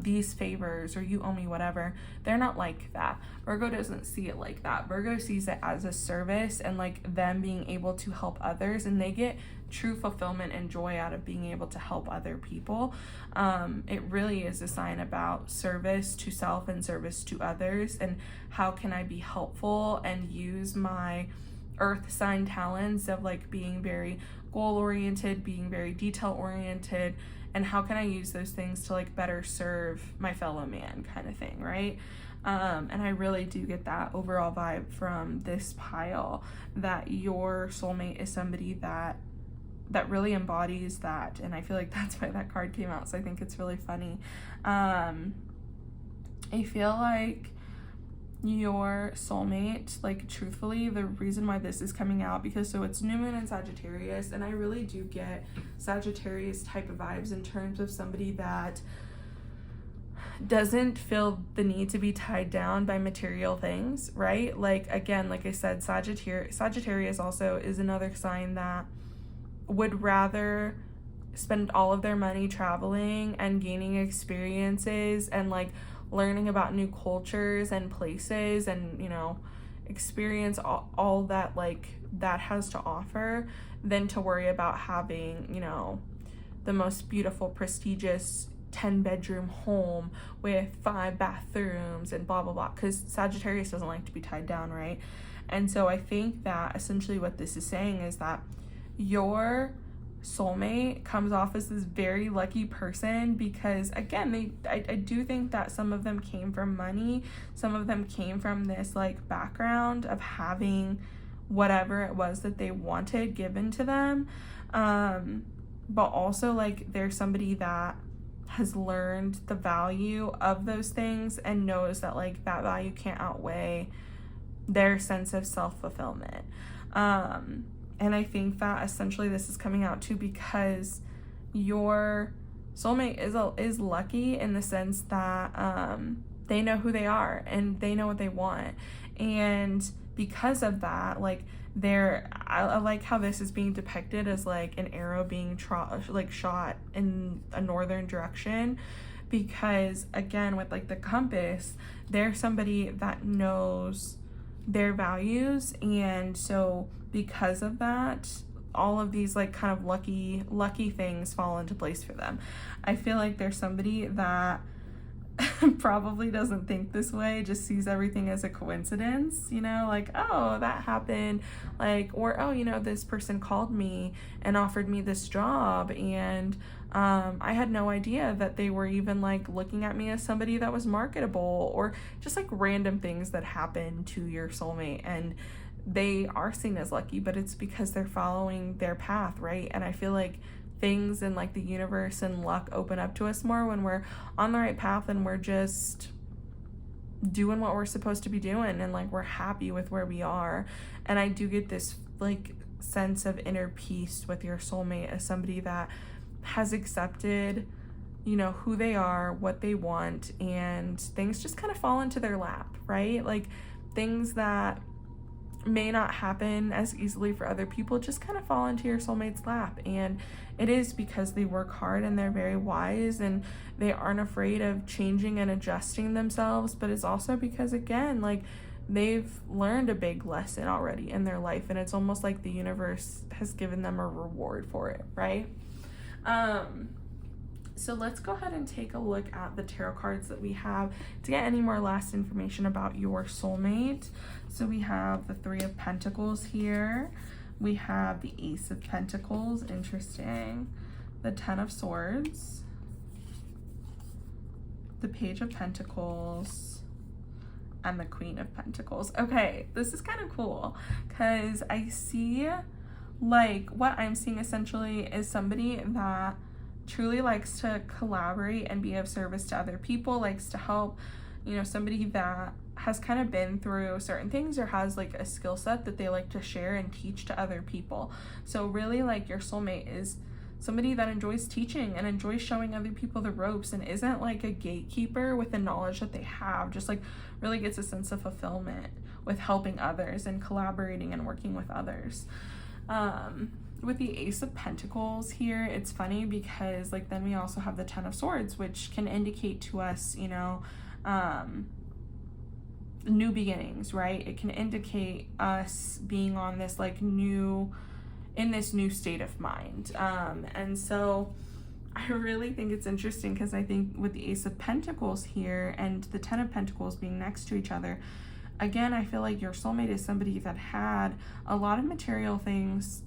these favors, or you owe me whatever. They're not like that. Virgo doesn't see it like that. Virgo sees it as a service and like them being able to help others, and they get true fulfillment and joy out of being able to help other people. It really is a sign about service to self and service to others, and how can I be helpful and use my earth sign talents of like being very goal oriented, being very detail oriented, and how can I use those things to like better serve my fellow man, kind of thing, right? And I really do get that overall vibe from this pile, that your soulmate is somebody that really embodies that. And I feel like that's why that card came out, so I think it's really funny. I feel like your soulmate, like truthfully, the reason why this is coming out, because so it's new moon in Sagittarius, and I really do get Sagittarius type of vibes in terms of somebody that doesn't feel the need to be tied down by material things, right? Like again, like I said, Sagittarius also is another sign that would rather spend all of their money traveling and gaining experiences and like learning about new cultures and places, and you know, experience all that like that has to offer, than to worry about having, you know, the most beautiful prestigious 10-bedroom home with 5 bathrooms and blah blah blah, because Sagittarius doesn't like to be tied down, right? And so I think that essentially what this is saying is that your soulmate comes off as this very lucky person, because again, I do think that some of them came from money, some of them came from this like background of having whatever it was that they wanted given to them, but also like they're somebody that has learned the value of those things and knows that like that value can't outweigh their sense of self-fulfillment. And I think that essentially this is coming out too, because your soulmate is lucky in the sense that they know who they are and they know what they want, and because of that, like I like how this is being depicted as like an arrow being shot in a northern direction, because again, with like the compass, they're somebody that knows their values, and so because of that, all of these like kind of lucky things fall into place for them. I feel like there's somebody that probably doesn't think this way, just sees everything as a coincidence, you know, like, oh, that happened, like, or, oh, you know, this person called me and offered me this job, and I had no idea that they were even like looking at me as somebody that was marketable, or just like random things that happen to your soulmate, and they are seen as lucky, but it's because they're following their path, right? And I feel like things in like the universe and luck open up to us more when we're on the right path and we're just doing what we're supposed to be doing, and like we're happy with where we are. And I do get this like sense of inner peace with your soulmate as somebody that has accepted, you know, who they are, what they want, and things just kind of fall into their lap, right? Like things that may not happen as easily for other people just kind of fall into your soulmate's lap, and it is because they work hard and they're very wise and they aren't afraid of changing and adjusting themselves. But it's also because, again, like they've learned a big lesson already in their life, and it's almost like the universe has given them a reward for it, right? So let's go ahead and take a look at the tarot cards that we have to get any more last information about your soulmate. So we have the Three of Pentacles here. We have the Ace of Pentacles, interesting. The Ten of Swords. The Page of Pentacles. And the Queen of Pentacles. Okay, this is kind of cool because I see, like, what I'm seeing essentially is somebody that truly likes to collaborate and be of service to other people, likes to help, you know, somebody that has kind of been through certain things or has like a skill set that they like to share and teach to other people. So really, like, your soulmate is somebody that enjoys teaching and enjoys showing other people the ropes and isn't like a gatekeeper with the knowledge that they have, just like really gets a sense of fulfillment with helping others and collaborating and working with others. With the Ace of Pentacles here, it's funny because like then we also have the Ten of Swords, which can indicate to us, you know, new beginnings, right? It can indicate us being on this like new state of mind. And so I really think it's interesting because I think with the Ace of Pentacles here and the Ten of Pentacles being next to each other, again, I feel like your soulmate is somebody that had a lot of material things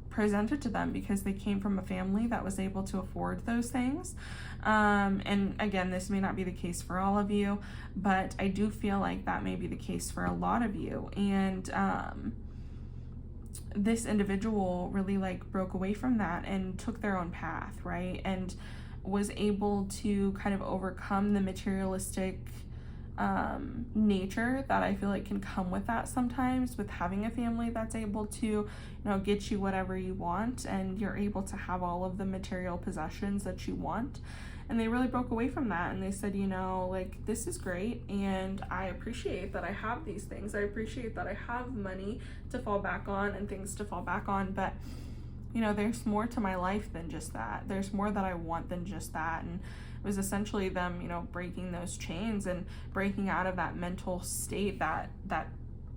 presented to them because they came from a family that was able to afford those things. And again, this may not be the case for all of you, but I do feel like that may be the case for a lot of you. And this individual really like broke away from that and took their own path, right? And was able to kind of overcome the materialistic nature that I feel like can come with that sometimes, with having a family that's able to, you know, get you whatever you want and you're able to have all of the material possessions that you want. And they really broke away from that and they said, you know, like, this is great and I appreciate that I have these things. I appreciate that I have money to fall back on and things to fall back on, but you know, there's more to my life than just that. There's more that I want than just that. And it was essentially them, you know, breaking those chains and breaking out of that mental state, that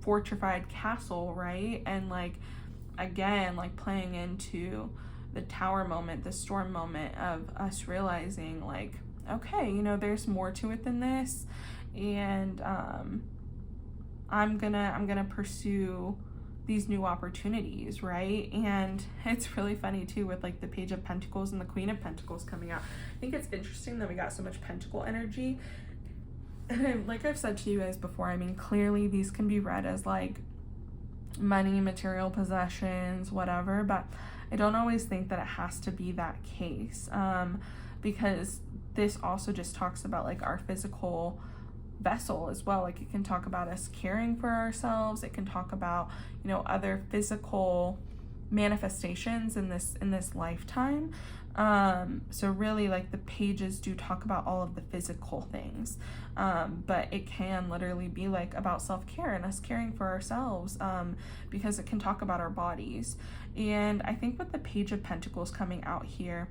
fortified castle, right? And like, again, like playing into the tower moment, the storm moment of us realizing like, okay, you know, there's more to it than this. And I'm gonna pursue these new opportunities, right? And it's really funny too with like the Page of Pentacles and the Queen of Pentacles coming out. I think it's interesting that we got so much pentacle energy. And like I've said to you guys before, I mean, clearly these can be read as like money, material possessions, whatever, but I don't always think that it has to be that case, because this also just talks about like our physical vessel as well. Like it can talk about us caring for ourselves. It can talk about, you know, other physical manifestations in this lifetime. So really like the pages do talk about all of the physical things, but it can literally be like about self-care and us caring for ourselves, because it can talk about our bodies. And I think with the Page of Pentacles coming out here,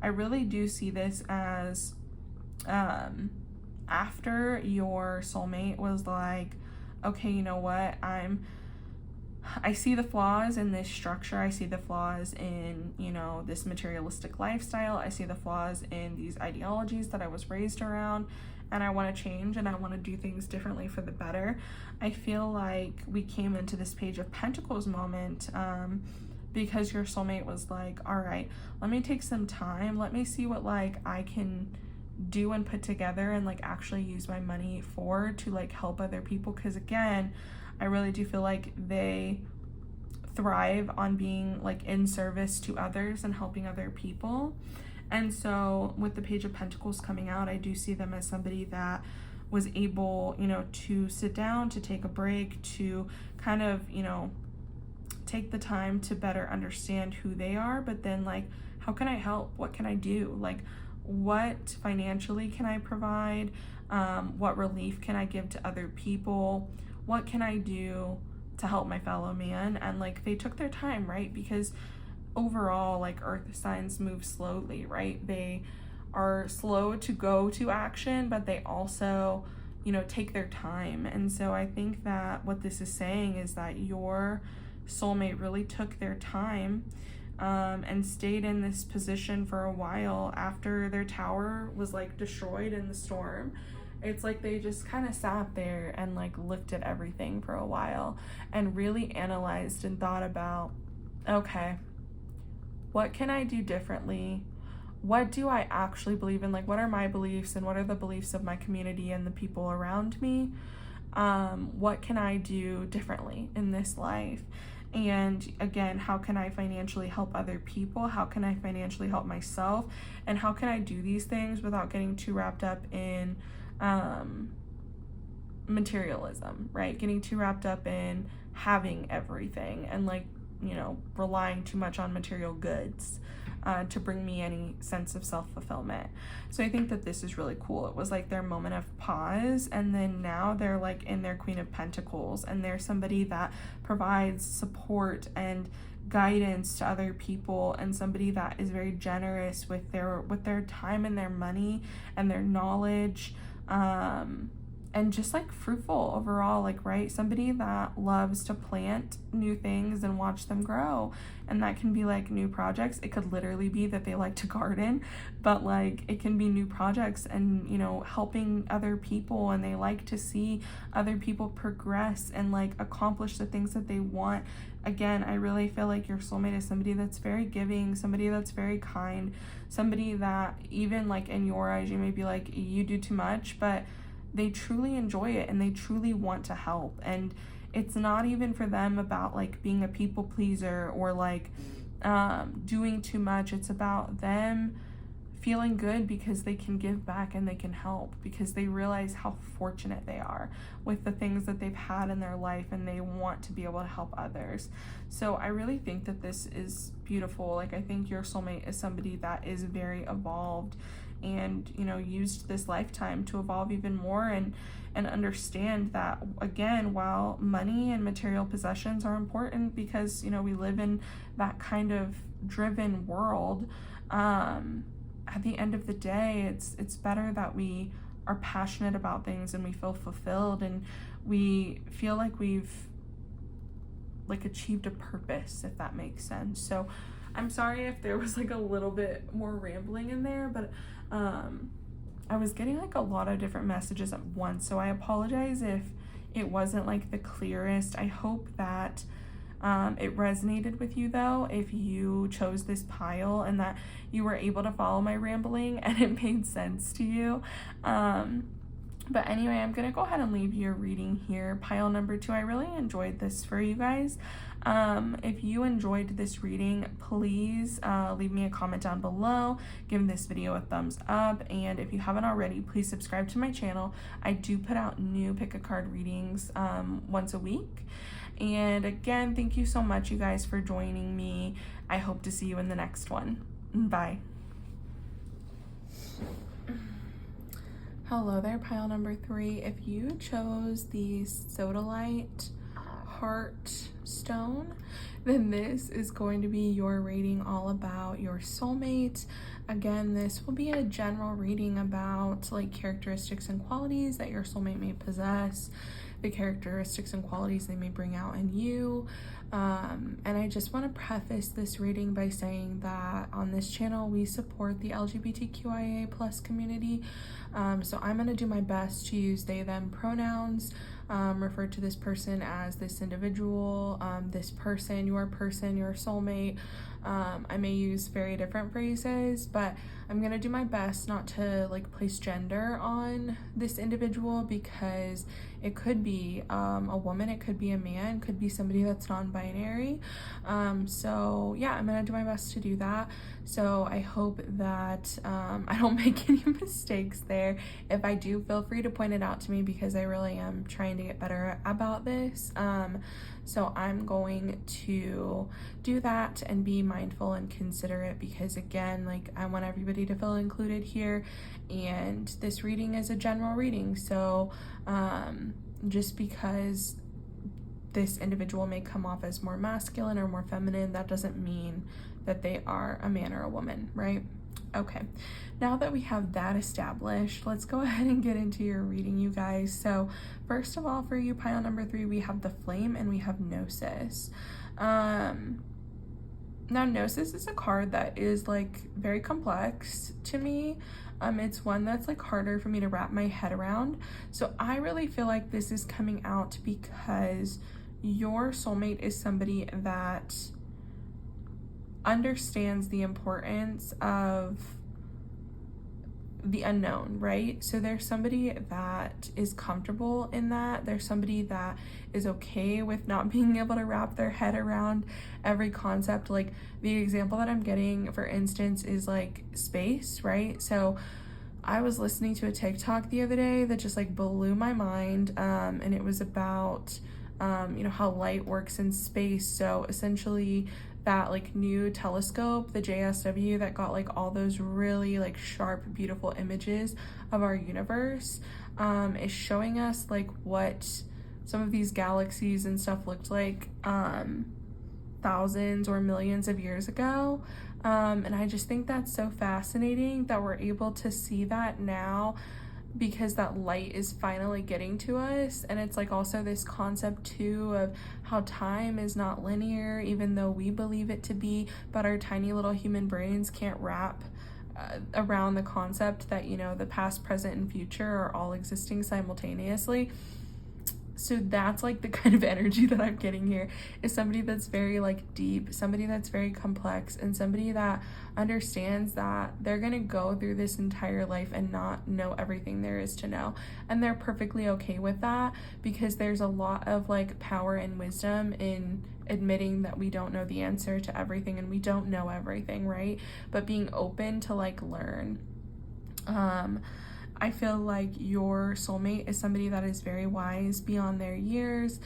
I really do see this as after your soulmate was like, okay, you know what, I see the flaws in this structure. I see the flaws in, you know, this materialistic lifestyle. I see the flaws in these ideologies that I was raised around, and I want to change and I want to do things differently for the better. I feel like we came into this Page of Pentacles moment because your soulmate was like, all right, let me take some time. Let me see what like I can do and put together and like actually use my money for to like help other people. Because again, I really do feel like they thrive on being like in service to others and helping other people. And so with the Page of Pentacles coming out, I do see them as somebody that was able, you know, to sit down, to take a break, to kind of, you know, take the time to better understand who they are. But then like, how can I help? What can I do? Like, what financially can I provide? What relief can I give to other people? What can I do to help my fellow man? And like, they took their time, right? Because overall, like, earth signs move slowly, right? They are slow to go to action, but they also, you know, take their time. And so I think that what this is saying is that your soulmate really took their time and stayed in this position for a while after their tower was like destroyed in the storm. It's like they just kind of sat there and like looked at everything for a while and really analyzed and thought about, okay, what can I do differently? What do I actually believe in? Like, what are my beliefs and what are the beliefs of my community and the people around me? What can I do differently in this life? And again, how can I financially help other people? How can I financially help myself? And how can I do these things without getting too wrapped up in materialism, right? Getting too wrapped up in having everything and like, you know, relying too much on material goods to bring me any sense of self-fulfillment. So I think that this is really cool. It was like their moment of pause, and then now they're like in their Queen of Pentacles, and they're somebody that provides support and guidance to other people, and somebody that is very generous with their time and their money and their knowledge, and just like fruitful overall, like, right? Somebody that loves to plant new things and watch them grow. And that can be like new projects. It could literally be that they like to garden, but like it can be new projects and, you know, helping other people, and they like to see other people progress and like accomplish the things that they want. Again, I really feel like your soulmate is somebody that's very giving, somebody that's very kind, somebody that even like in your eyes, you may be like, you do too much, but they truly enjoy it and they truly want to help. And it's not even for them about like being a people pleaser or like doing too much. It's about them feeling good because they can give back and they can help, because they realize how fortunate they are with the things that they've had in their life, and they want to be able to help others. So I really think that this is beautiful. Like, I think your soulmate is somebody that is very evolved and, you know, used this lifetime to evolve even more and understand that, again, while money and material possessions are important because, you know, we live in that kind of driven world, at the end of the day, it's better that we are passionate about things and we feel fulfilled and we feel like we've like achieved a purpose, if that makes sense. So I'm sorry if there was like a little bit more rambling in there, but I was getting like a lot of different messages at once, so I apologize if it wasn't like the clearest. I hope that it resonated with you though, if you chose this pile, and that you were able to follow my rambling and it made sense to you. But anyway, I'm gonna go ahead and leave your reading here. Pile number 2, I really enjoyed this for you guys. If you enjoyed this reading, please leave me a comment down below, give this video a thumbs up, and if you haven't already, please subscribe to my channel. I do put out new pick a card readings once a week. And again, thank you so much, you guys, for joining me. I hope to see you in the next one. Bye. Hello there, pile number 3. If you chose the Sodalite heart stone, then this is going to be your reading all about your soulmate. Again, this will be a general reading about like characteristics and qualities that your soulmate may possess, the characteristics and qualities they may bring out in you. And I just want to preface this reading by saying that on this channel we support the LGBTQIA plus community. So I'm going to do my best to use they them pronouns, refer to this person as this individual, this person, your soulmate. I may use very different phrases, but I'm gonna do my best not to like place gender on this individual, because it could be a woman, it could be a man, it could be somebody that's non-binary. So yeah, I'm gonna do my best to do that. So I hope that I don't make any mistakes there. If I do, feel free to point it out to me, because I really am trying to get better about this. So I'm going to do that and be mindful and considerate, because again, like, I want everybody to feel included here, and this reading is a general reading. So just because this individual may come off as more masculine or more feminine, that doesn't mean that they are a man or a woman, right? Okay, now that we have that established, let's go ahead and get into your reading, you guys. So first of all, for you, pile number 3, we have the Flame and we have Gnosis. Now Gnosis is a card that is like very complex to me. It's one that's like harder for me to wrap my head around. So I really feel like this is coming out because your soulmate is somebody that understands the importance of the unknown, right? So there's somebody that is comfortable in that. There's somebody that is okay with not being able to wrap their head around every concept. Like the example that I'm getting, for instance, is like space, right? So I was listening to a TikTok the other day that just like blew my mind, and it was about you know, how light works in space. So essentially that like new telescope, the JSW, that got like all those really like sharp, beautiful images of our universe, is showing us like what some of these galaxies and stuff looked like thousands or millions of years ago. And I just think that's so fascinating that we're able to see that now, because that light is finally getting to us. And it's like also this concept too of how time is not linear, even though we believe it to be, but our tiny little human brains can't wrap around the concept that, you know, the past, present, and future are all existing simultaneously. So that's like the kind of energy that I'm getting here, is somebody that's very like deep, somebody that's very complex, and somebody that understands that they're gonna go through this entire life and not know everything there is to know. And they're perfectly okay with that, because there's a lot of like power and wisdom in admitting that we don't know the answer to everything and we don't know everything, right? But being open to like learn. I feel like your soulmate is somebody that is very wise beyond their years,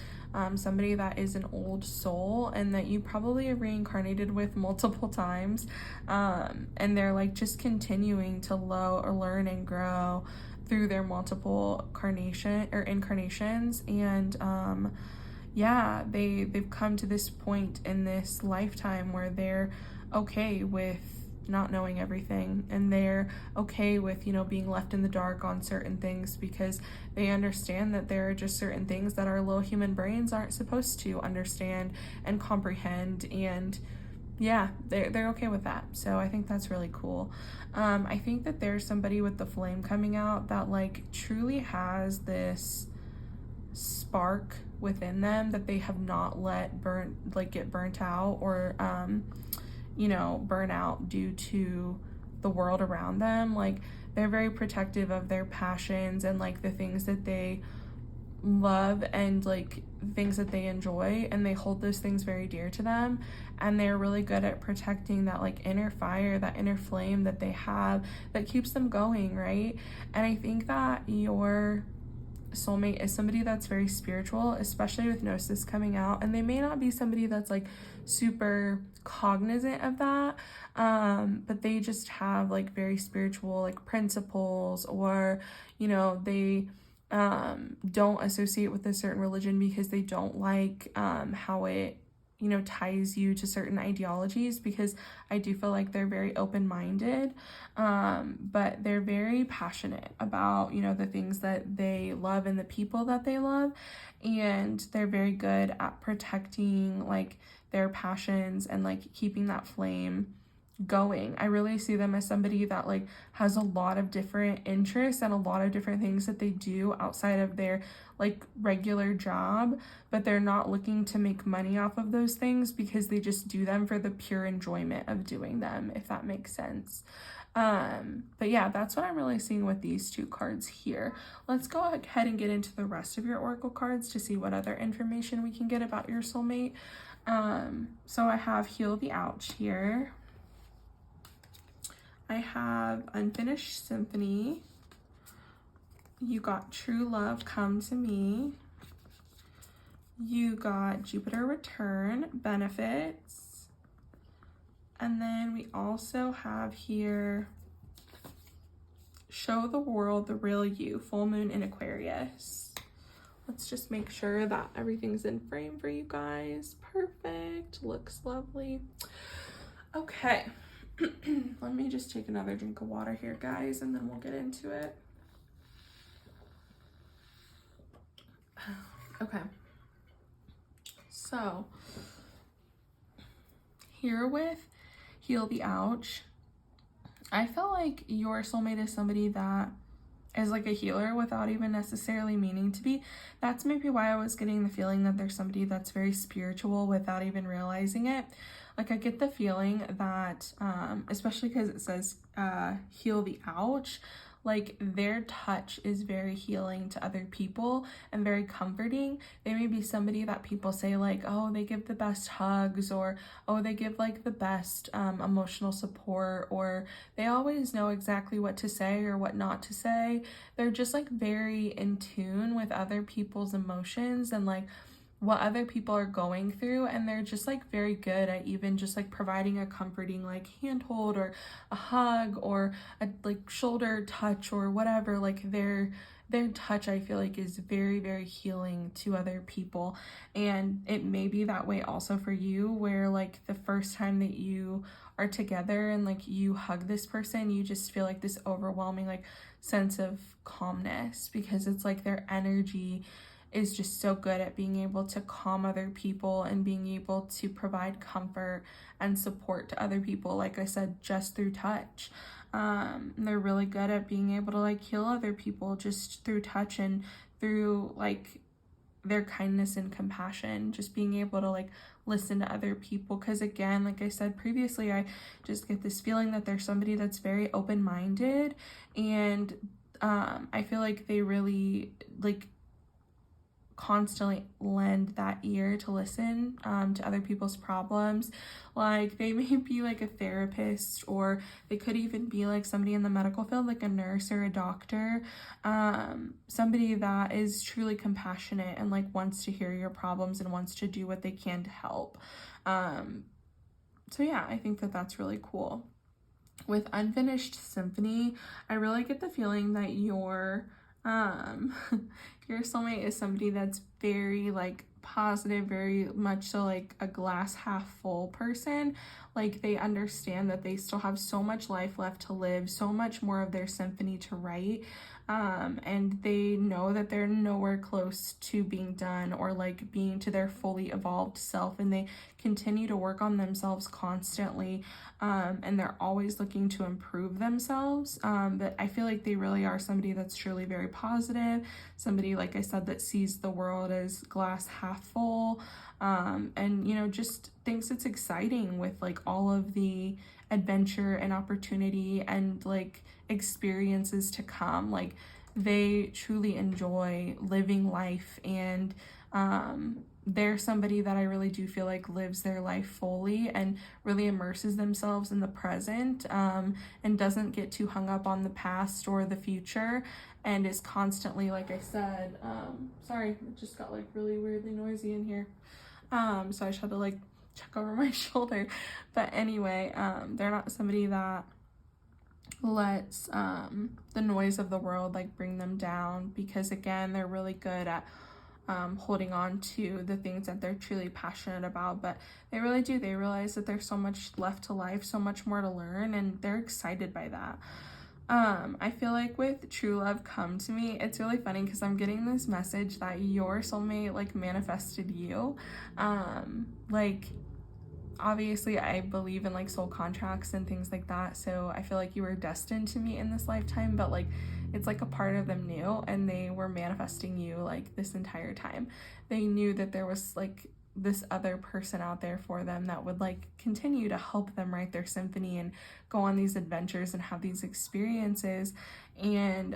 somebody that is an old soul and that you probably have reincarnated with multiple times, and they're like just continuing to learn and grow through their multiple incarnations. And yeah, they've come to this point in this lifetime where they're okay with not knowing everything, and they're okay with, you know, being left in the dark on certain things, because they understand that there are just certain things that our little human brains aren't supposed to understand and comprehend. And yeah, they're okay with that. So I think that's really cool. I think that there's somebody with the Flame coming out that like truly has this spark within them that they have not let get burnt out, or you know, burn out due to the world around them. Like they're very protective of their passions and like the things that they love and like things that they enjoy, and they hold those things very dear to them, and they're really good at protecting that like inner fire, that inner flame that they have that keeps them going, right? And I think that your soulmate is somebody that's very spiritual, especially with Gnosis coming out, and they may not be somebody that's like super cognizant of that, but they just have like very spiritual like principles, or you know, they don't associate with a certain religion because they don't like how it, you know, ties you to certain ideologies, because I do feel like they're very open-minded, but they're very passionate about, you know, the things that they love and the people that they love, and they're very good at protecting like their passions and like keeping that flame going. I really see them as somebody that like has a lot of different interests and a lot of different things that they do outside of their like regular job, but they're not looking to make money off of those things because they just do them for the pure enjoyment of doing them, if that makes sense. But yeah, that's what I'm really seeing with these two cards here. Let's go ahead and get into the rest of your oracle cards to see what other information we can get about your soulmate. So I have Heal the Ouch here. I have Unfinished Symphony. You got True Love Come to Me. You got Jupiter Return, Benefits. And then we also have here Show the World the Real You, Full Moon in Aquarius. Let's just make sure that everything's in frame for you guys. Perfect. Looks lovely. Okay. Let me just take another drink of water here, guys, and then we'll get into it. Okay. So, here with Heal the Ouch, I feel like your soulmate is somebody that is like a healer without even necessarily meaning to be. That's maybe why I was getting the feeling that there's somebody that's very spiritual without even realizing it. Like, I get the feeling that, especially because it says heal the ouch, like their touch is very healing to other people and very comforting. They may be somebody that people say like, oh, they give the best hugs, or oh, they give like the best emotional support, or they always know exactly what to say or what not to say. They're just like very in tune with other people's emotions and like what other people are going through, and they're just like very good at even just like providing a comforting like handhold or a hug or a like shoulder touch or whatever. Like their touch, I feel like, is very, very healing to other people. And it may be that way also for you, where like the first time that you are together and like you hug this person, you just feel like this overwhelming like sense of calmness, because it's like their energy is just so good at being able to calm other people and being able to provide comfort and support to other people, like I said, just through touch. They're really good at being able to like heal other people just through touch and through like their kindness and compassion, just being able to like listen to other people. Because again, like I said previously, I just get this feeling that there's somebody that's very open-minded, and I feel like they really like constantly lend that ear to listen to other people's problems. Like they may be like a therapist, or they could even be like somebody in the medical field, like a nurse or a doctor, somebody that is truly compassionate and like wants to hear your problems and wants to do what they can to help. So yeah, I think that that's really cool. With Unfinished Symphony, I really get the feeling that your soulmate is somebody that's very like positive, very much so like a glass half full person. Like they understand that they still have so much life left to live, so much more of their symphony to write, and they know that they're nowhere close to being done or like being to their fully evolved self, and they continue to work on themselves constantly, and they're always looking to improve themselves. But I feel like they really are somebody that's truly very positive, somebody, like I said, that sees the world as glass half full, and you know, just thinks it's exciting with like all of the adventure and opportunity and like experiences to come. Like they truly enjoy living life, and they're somebody that I really do feel like lives their life fully and really immerses themselves in the present, and doesn't get too hung up on the past or the future, and is constantly, like I said, sorry, it just got like really weirdly noisy in here, so I just had to like check over my shoulder. But anyway, they're not somebody that lets the noise of the world like bring them down, because again, they're really good at holding on to the things that they're truly passionate about, but they really do. They realize that there's so much left to life, so much more to learn, and they're excited by that. I feel like with true love come to me, it's really funny because I'm getting this message that your soulmate like manifested you. Like obviously I believe in like soul contracts and things like that, so I feel like you were destined to meet in this lifetime, but like it's like a part of them knew, and they were manifesting you like this entire time. They knew that there was like this other person out there for them that would like continue to help them write their symphony and go on these adventures and have these experiences, and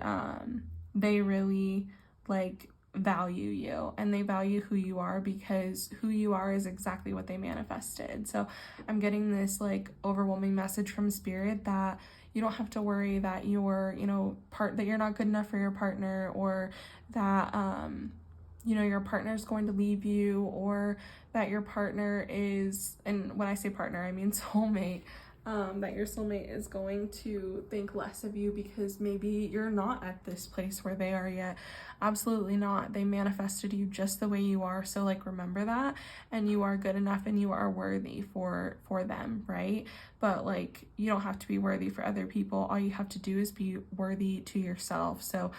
they really like value you, and they value who you are, because who you are is exactly what they manifested. So I'm getting this like overwhelming message from spirit that you don't have to worry that you're, that you're not good enough for your partner, or that your partner is going to leave you, or that your partner is, and when I say partner I mean soulmate, that your soulmate is going to think less of you because maybe you're not at this place where they are yet. Absolutely not. They manifested you just the way you are. So like remember that, and you are good enough and you are worthy for them, right? But like you don't have to be worthy for other people. All you have to do is be worthy to yourself. So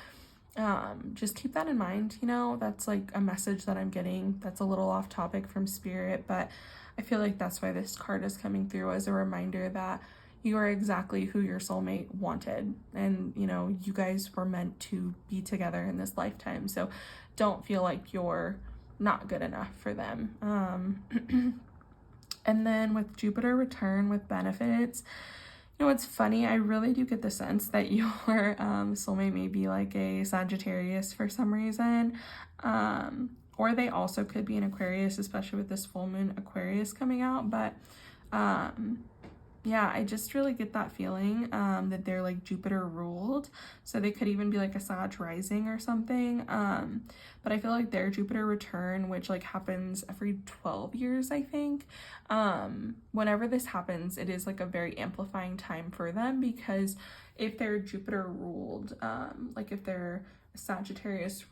just keep that in mind. That's like a message that I'm getting that's a little off topic from spirit, but I feel like that's why this card is coming through, as a reminder that you are exactly who your soulmate wanted, and you guys were meant to be together in this lifetime. So don't feel like you're not good enough for them. And then with Jupiter return with benefits, it's funny, I really do get the sense that your soulmate may be like a Sagittarius for some reason, or they also could be an Aquarius, especially with this full moon Aquarius coming out. But yeah, I just really get that feeling that they're like Jupiter ruled, so they could even be like a Sag rising or something. But I feel like their Jupiter return, which like happens every 12 years, I think, whenever this happens, it is like a very amplifying time for them, because if they're Jupiter ruled, like if they're Sagittarius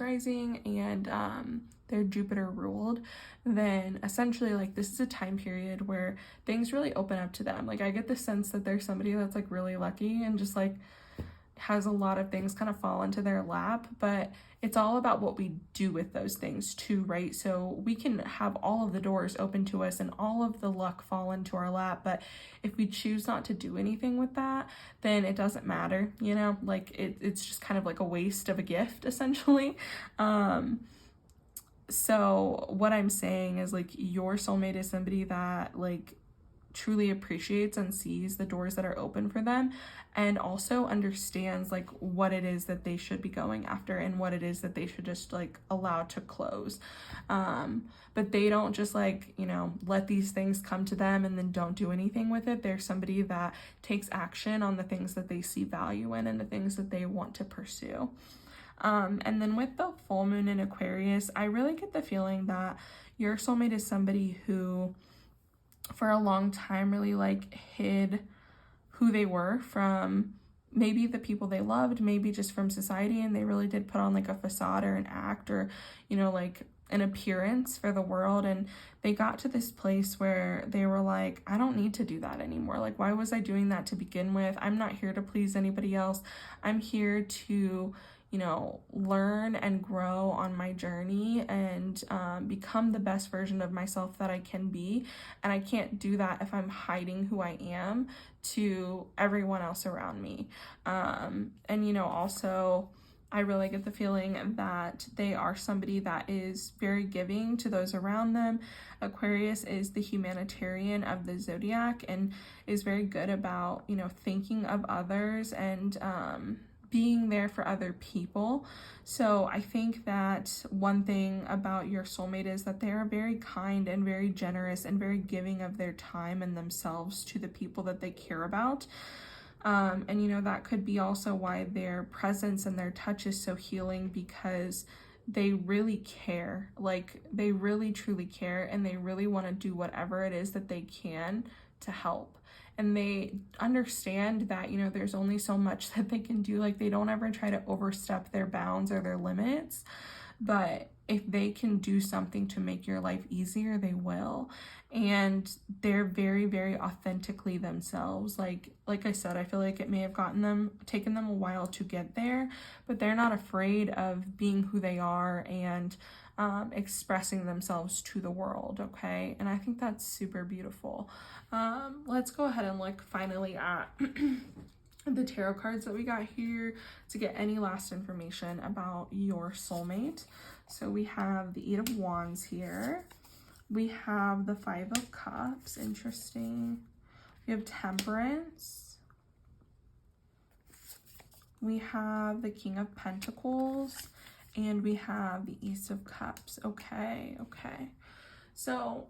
rising and they're Jupiter ruled, then essentially like this is a time period where things really open up to them. Like I get the sense that there's somebody that's like really lucky and just like has a lot of things kind of fall into their lap, but it's all about what we do with those things too, right? So we can have all of the doors open to us and all of the luck fall into our lap, but if we choose not to do anything with that, then it doesn't matter, like it's just kind of like a waste of a gift essentially. So what I'm saying is like your soulmate is somebody that like truly appreciates and sees the doors that are open for them, and also understands like what it is that they should be going after and what it is that they should just like allow to close. But they don't just like, let these things come to them and then don't do anything with it. They're somebody that takes action on the things that they see value in and the things that they want to pursue. And then with the full moon in Aquarius, I really get the feeling that your soulmate is somebody who for a long time really like hid who they were from maybe the people they loved, maybe just from society, and they really did put on like a facade or an act or like an appearance for the world, and they got to this place where they were like, I don't need to do that anymore. Like, why was I doing that to begin with? I'm not here to please anybody else. I'm here to learn and grow on my journey and become the best version of myself that I can be. And I can't do that if I'm hiding who I am to everyone else around me. And also, I really get the feeling that they are somebody that is very giving to those around them. Aquarius is the humanitarian of the zodiac and is very good about, thinking of others and being there for other people. So I think that one thing about your soulmate is that they are very kind and very generous and very giving of their time and themselves to the people that they care about. And that could be also why their presence and their touch is so healing, because they really care. Like they really truly care, and they really want to do whatever it is that they can to help. and they understand that, you know, there's only so much that they can do. Like, they don't ever try to overstep their bounds or their limits, but if they can do something to make your life easier, they will. And they're very, very authentically themselves. Like I said, I feel like it may have taken them a while to get there, but they're not afraid of being who they are and expressing themselves to the world, okay? And I think that's super beautiful. Let's go ahead and look finally at the tarot cards that we got here to get any last information about your soulmate. So we have the 8 of Wands here. We have the 5 of Cups, interesting. We have Temperance. We have the King of Pentacles, and we have the Ace of Cups. Okay. So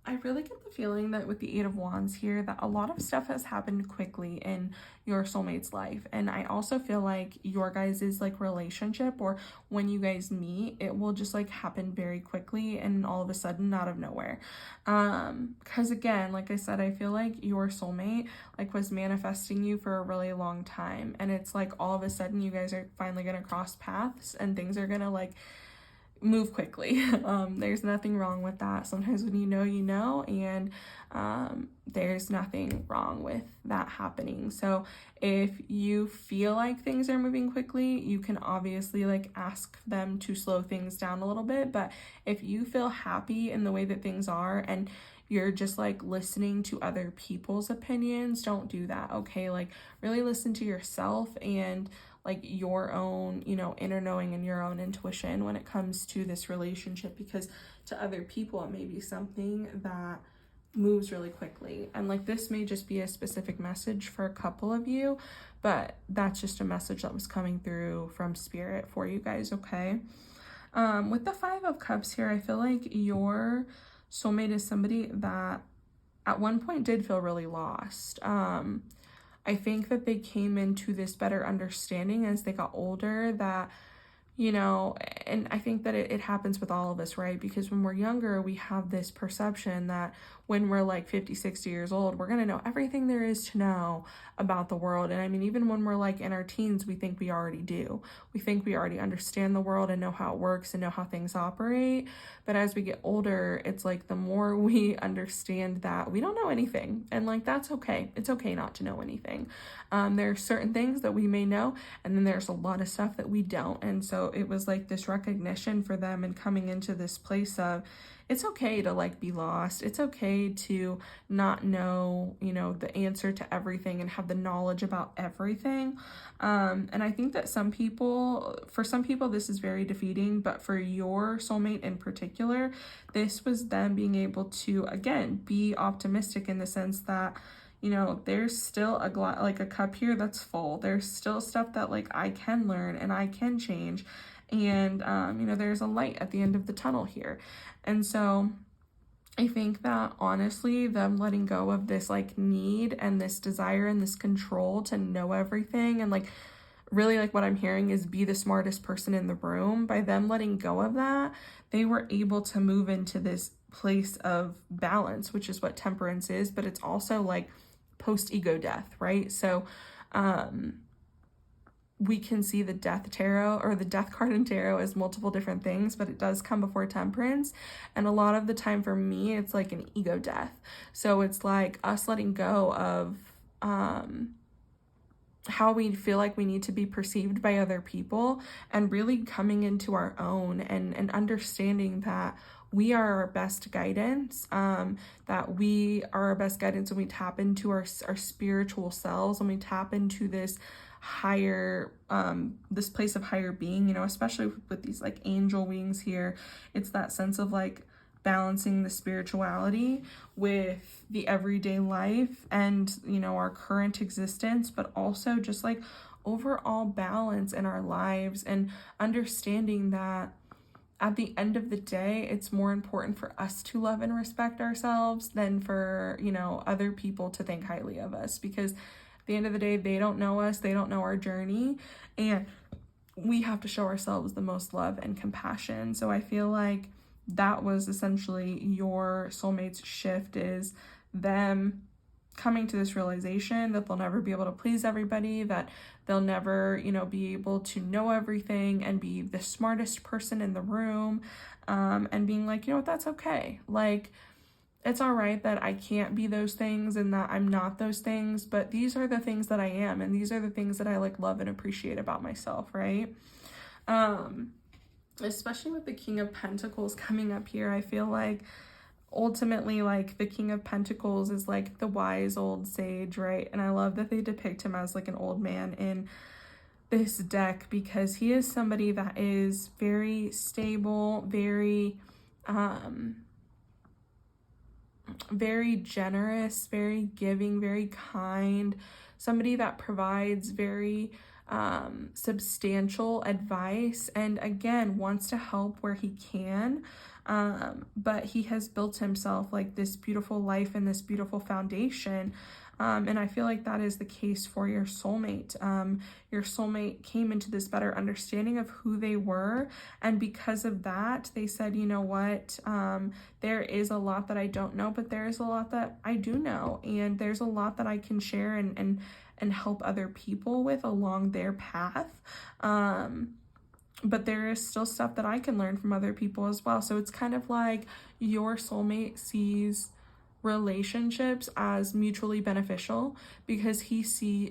I really get the feeling that with the 8 of Wands here, that a lot of stuff has happened quickly in your soulmate's life. And I also feel like your guys' like relationship, or when you guys meet, it will just like happen very quickly and all of a sudden out of nowhere. Because again, like I said, I feel like your soulmate like was manifesting you for a really long time. And it's like all of a sudden you guys are finally gonna cross paths and things are gonna like move quickly. There's nothing wrong with that. Sometimes when you know, and there's nothing wrong with that happening. So if you feel like things are moving quickly, you can obviously like ask them to slow things down a little bit. But if you feel happy in the way that things are and you're just like listening to other people's opinions, don't do that, okay? Like, really listen to yourself and like your own, you know, inner knowing and your own intuition when it comes to this relationship, because to other people it may be something that moves really quickly, and like this may just be a specific message for a couple of you, but that's just a message that was coming through from spirit for you guys, okay? With the 5 of Cups here, I feel like your soulmate is somebody that at one point did feel really lost. I think that they came into this better understanding as they got older, that, you know, and I think that it happens with all of us, right? Because when we're younger, we have this perception that when we're like 50, 60 years old, we're going to know everything there is to know about the world. And I mean, even when we're like in our teens, we think we already do. We think we already understand the world and know how it works and know how things operate. But as we get older, it's like the more we understand that we don't know anything. And like, that's okay. It's okay not to know anything. There are certain things that we may know, and then there's a lot of stuff that we don't. And so it was like this recognition for them and coming into this place of, it's okay to like be lost. It's okay to not know, you know, the answer to everything and have the knowledge about everything. And I think that for some people, this is very defeating, but for your soulmate in particular, this was them being able to, again, be optimistic in the sense that, you know, there's still a cup here that's full. There's still stuff that like I can learn and I can change. And, you know, there's a light at the end of the tunnel here. And so I think that honestly, them letting go of this like need and this desire and this control to know everything, and like really like what I'm hearing is be the smartest person in the room, by them letting go of that, they were able to move into this place of balance, which is what Temperance is, but it's also like post-ego death, right? So we can see the Death Tarot, or the Death card in Tarot, as multiple different things, but it does come before Temperance. And a lot of the time for me, it's like an ego death. So it's like us letting go of how we feel like we need to be perceived by other people, and really coming into our own and understanding that we are our best guidance, that we are our best guidance when we tap into our spiritual selves, when we tap into this higher this place of higher being, you know, especially with these like angel wings here. It's that sense of like balancing the spirituality with the everyday life and, you know, our current existence, but also just like overall balance in our lives, and understanding that at the end of the day, it's more important for us to love and respect ourselves than for, you know, other people to think highly of us, because at the end of the day, they don't know us, they don't know our journey, and we have to show ourselves the most love and compassion. So I feel like that was essentially your soulmate's shift, is them coming to this realization that they'll never be able to please everybody, that they'll never, be able to know everything and be the smartest person in the room, and being like, you know what, that's okay. Like, it's all right that I can't be those things and that I'm not those things, but these are the things that I am, and these are the things that I like love and appreciate about myself, right? Especially with the King of Pentacles coming up here, I feel like ultimately, like, the King of Pentacles is like the wise old sage, right? And I love that they depict him as like an old man in this deck, because he is somebody that is very stable, very very generous, very giving, very kind, somebody that provides very substantial advice, and again wants to help where he can, but he has built himself like this beautiful life and this beautiful foundation, and I feel like that is the case for your soulmate. Your soulmate came into this better understanding of who they were, and because of that they said, you know what, there is a lot that I don't know, but there is a lot that I do know, and there's a lot that I can share and help other people with along their path. But there is still stuff that I can learn from other people as well. So it's kind of like your soulmate sees relationships as mutually beneficial, because they see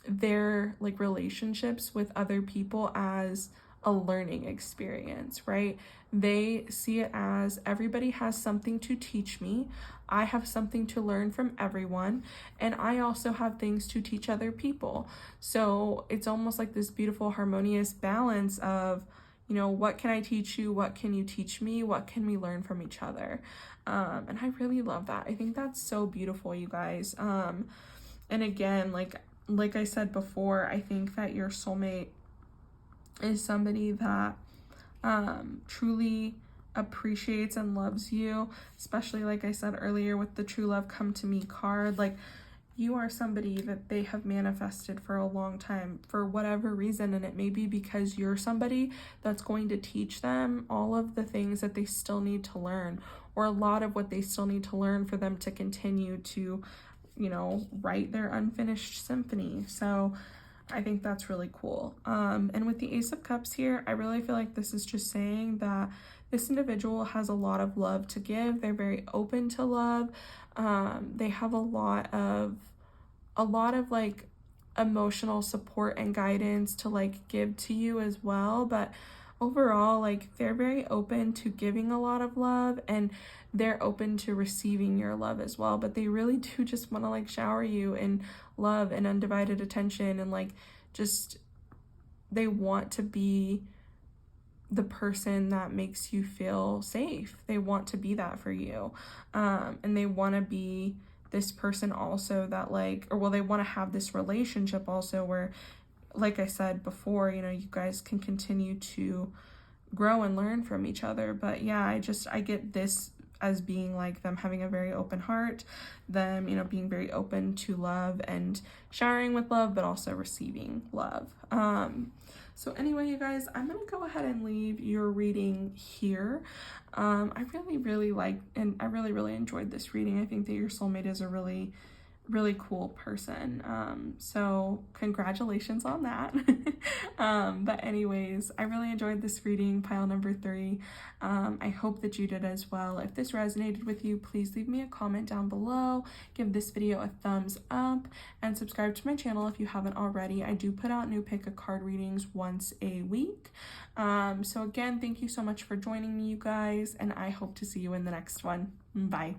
their like relationships with other people as a learning experience, right? They see it as everybody has something to teach me. I have something to learn from everyone, and I also have things to teach other people. So it's almost like this beautiful harmonious balance of, what can I teach you? What can you teach me? What can we learn from each other? And I really love that. I think that's so beautiful, you guys. And again, like I said before, I think that your soulmate is somebody that truly appreciates and loves you, especially like I said earlier with the true love come to me card. Like, you are somebody that they have manifested for a long time for whatever reason, and it may be because you're somebody that's going to teach them all of the things that they still need to learn, or a lot of what they still need to learn for them to continue to, write their unfinished symphony. So I think that's really cool. And with the Ace of Cups here, I really feel like this is just saying that this individual has a lot of love to give. They're very open to love. They have a lot of like emotional support and guidance to like give to you as well. But overall, like, they're very open to giving a lot of love, and they're open to receiving your love as well. But they really do just want to like shower you in love and undivided attention, and like just they want to be the person that makes you feel safe. They want to be that for you, and they want to be this person also that they want to have this relationship also where, like I said before, you guys can continue to grow and learn from each other. But yeah, I get this as being like them having a very open heart, them, being very open to love and showering with love, but also receiving love. So anyway, you guys, I'm going to go ahead and leave your reading here. I really liked, and I really enjoyed this reading. I think that your soulmate is a really cool person. So congratulations on that. But anyways, I really enjoyed this reading, pile number 3. I hope that you did as well. If this resonated with you, please leave me a comment down below, give this video a thumbs up, and subscribe to my channel if you haven't already. I do put out new pick a card readings once a week. So again, thank you so much for joining me, you guys, and I hope to see you in the next one. Bye.